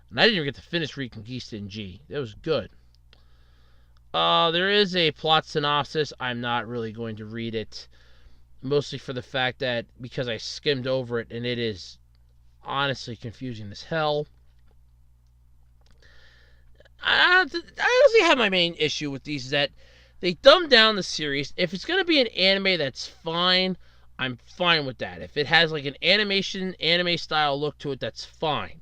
And I didn't even get to finish Reconquista G. That was good. There is a plot synopsis. I'm not really going to read it, mostly for the fact that because I skimmed over it and it is honestly confusing as hell. I honestly have my main issue with these is that they dumb down the series. If it's going to be an anime, that's fine. I'm fine with that. If it has like an anime style look to it, that's fine.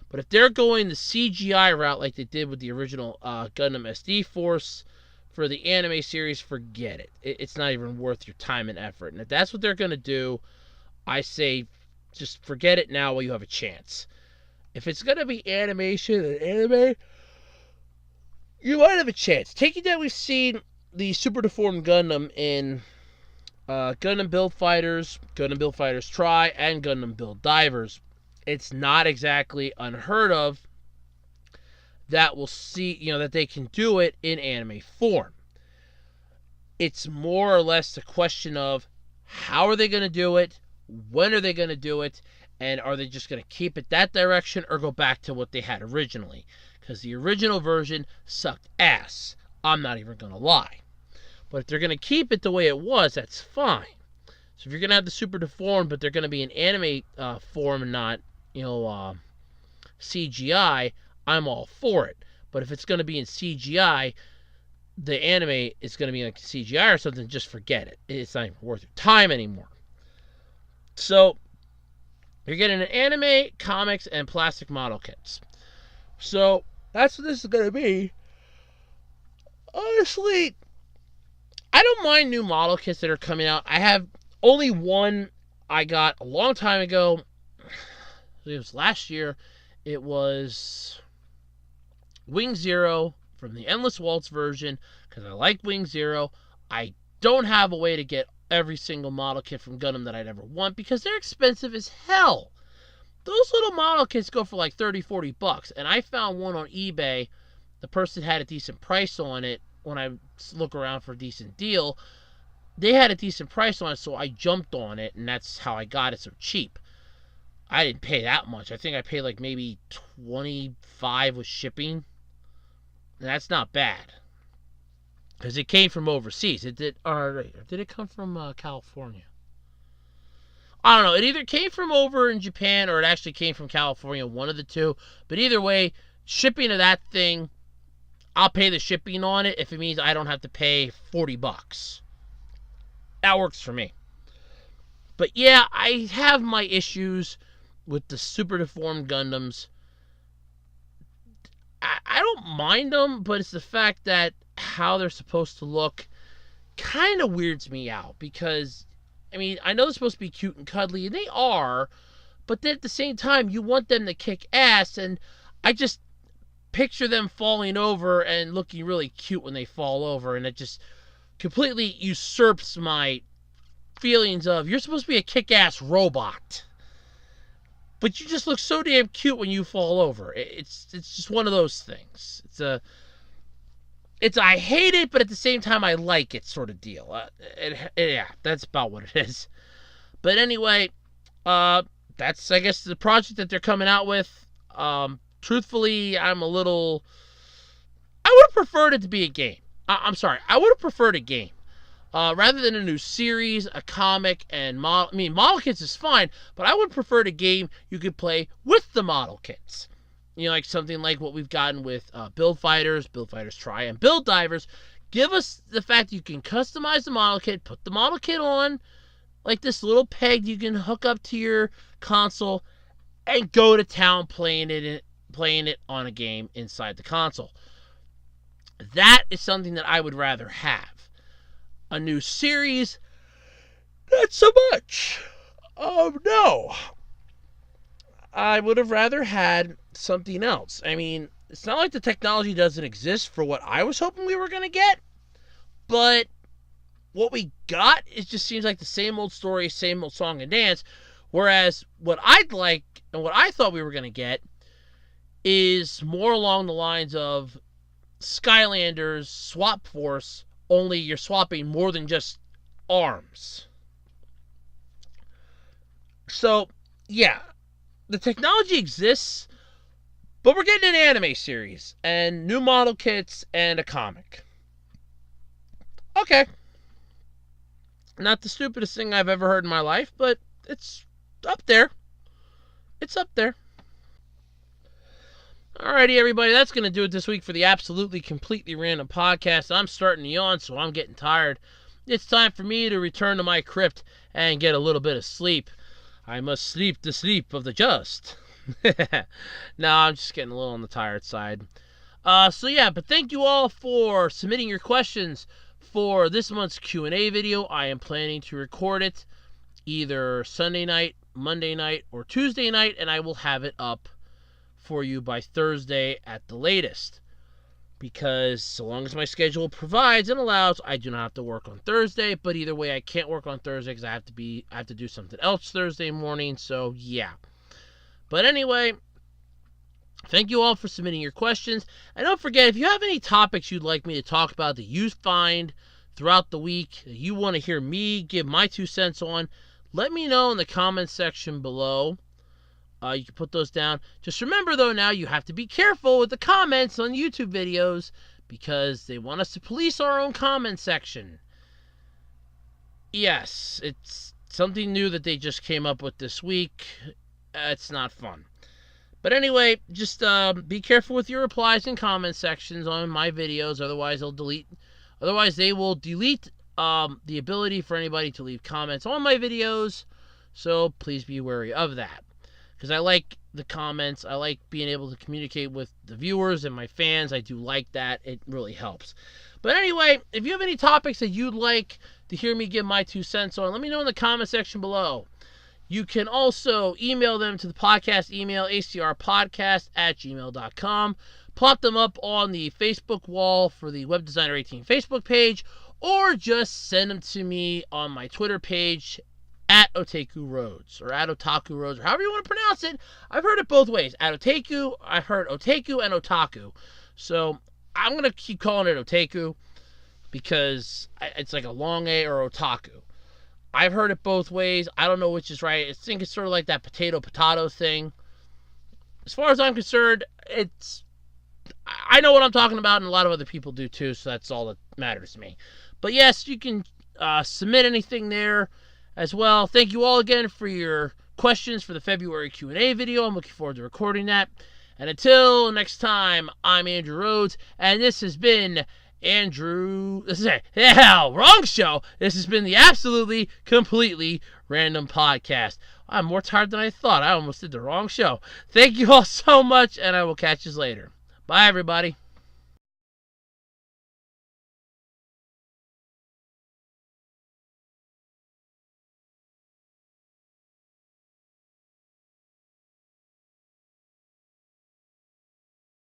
But if they're going the CGI route like they did with the original Gundam SD Force for the anime series, forget it. It's not even worth your time and effort. And if that's what they're going to do, I say just forget it now while you have a chance. If it's going to be animation and anime, you might have a chance. Taking that we've seen the super deformed Gundam in Gundam Build Fighters, Gundam Build Fighters Try, and Gundam Build Divers, it's not exactly unheard of that we'll see, that they can do it in anime form. It's more or less a question of how are they going to do it, when are they going to do it, and are they just going to keep it that direction or go back to what they had originally? Because the original version sucked ass. I'm not even going to lie. But if they're going to keep it the way it was, that's fine. So if you're going to have the super deformed, but they're going to be in anime form and not, CGI, I'm all for it. But if it's going to be in CGI, the anime is going to be like CGI or something, just forget it. It's not even worth your time anymore. So you're getting an anime, comics, and plastic model kits. So that's what this is going to be. Honestly, I don't mind new model kits that are coming out. I have only one I got a long time ago. It was last year. It was Wing Zero from the Endless Waltz version because I like Wing Zero. I don't have a way to get every single model kit from Gundam that I'd ever want because they're expensive as hell. Those little model kits go for like $30-$40, and I found one on eBay. The person had a decent price on it. When I look around for a decent deal, they had a decent price on it, so I jumped on it, and that's how I got it so cheap. I didn't pay that much. I think I paid like maybe $25 with shipping. And that's not bad. Because it came from overseas. It did. Or did it come from California? I don't know. It either came from over in Japan or it actually came from California. One of the two. But either way, shipping of that thing, I'll pay the shipping on it if it means I don't have to pay $40. That works for me. But yeah, I have my issues with the super deformed Gundams. I don't mind them, but it's the fact that how they're supposed to look kind of weirds me out. Because, I mean, I know they're supposed to be cute and cuddly, and they are, but then at the same time, you want them to kick ass, and I just picture them falling over and looking really cute when they fall over, and it just completely usurps my feelings of, you're supposed to be a kick-ass robot, but you just look so damn cute when you fall over. It's just one of those things. It's I hate it, but at the same time I like it sort of deal. Yeah, that's about what it is. But anyway, that's, I guess, the project that they're coming out with. Truthfully, I would have preferred it to be a game. I'm sorry, I would have preferred a game. Rather than a new series, a comic, and model kits is fine, but I would prefer a game you could play with the model kits. You know, like something like what we've gotten with Build Fighters Try, and Build Divers. Give us the fact that you can customize the model kit, put the model kit on, like this little peg you can hook up to your console, and go to town playing it on a game inside the console. That is something that I would rather have. A new series, not so much. No. I would have rather had something else. I mean, it's not like the technology doesn't exist for what I was hoping we were going to get, but what we got, it just seems like the same old story, same old song and dance, whereas what I'd like and what I thought we were going to get is more along the lines of Skylanders Swap Force, only you're swapping more than just arms. So, yeah, the technology exists, but we're getting an anime series, and new model kits, and a comic. Okay. Not the stupidest thing I've ever heard in my life, but it's up there. It's up there. Alrighty, everybody, that's going to do it this week for the Absolutely Completely Random Podcast. I'm starting to yawn, so I'm getting tired. It's time for me to return to my crypt and get a little bit of sleep. I must sleep the sleep of the just. No, I'm just getting a little on the tired side. So yeah, but thank you all for submitting your questions for this month's Q&A video. I am planning to record it either Sunday night, Monday night, or Tuesday night, and I will have it up for you by Thursday at the latest, because so long as my schedule provides and allows, I do not have to work on Thursday. But either way, I can't work on Thursday because I have to do something else Thursday morning. So yeah. But anyway, thank you all for submitting your questions, and don't forget, if you have any topics you'd like me to talk about that you find throughout the week that you want to hear me give my 2 cents on, let me know in the comments section below. You can put those down. Just remember, though, now you have to be careful with the comments on YouTube videos because they want us to police our own comment section. Yes, it's something new that they just came up with this week. It's not fun. But anyway, just be careful with your replies and comment sections on my videos. Otherwise, they will delete the ability for anybody to leave comments on my videos. So please be wary of that. Because I like the comments. I like being able to communicate with the viewers and my fans. I do like that. It really helps. But anyway, if you have any topics that you'd like to hear me give my 2 cents on, let me know in the comment section below. You can also email them to the podcast email, acrpodcast@gmail.com. Plot them up on the Facebook wall for the Web Designer 18 Facebook page, or just send them to me on my Twitter page, at Otaku Roads, or at Otaku Roads, or however you want to pronounce it. I've heard it both ways. At Otaku, I've heard Otaku and Otaku. So I'm going to keep calling it Otaku because it's like a long A, or Otaku. I've heard it both ways. I don't know which is right. I think it's sort of like that potato thing. As far as I'm concerned, I know what I'm talking about, and a lot of other people do too, so that's all that matters to me. But yes, you can submit anything there as well. Thank you all again for your questions for the February Q&A video. I'm looking forward to recording that. And until next time, I'm Andrew Rhodes, and this has been wrong show. This has been the Absolutely Completely Random Podcast. I'm more tired than I thought. I almost did the wrong show. Thank you all so much, and I will catch you later. Bye, everybody.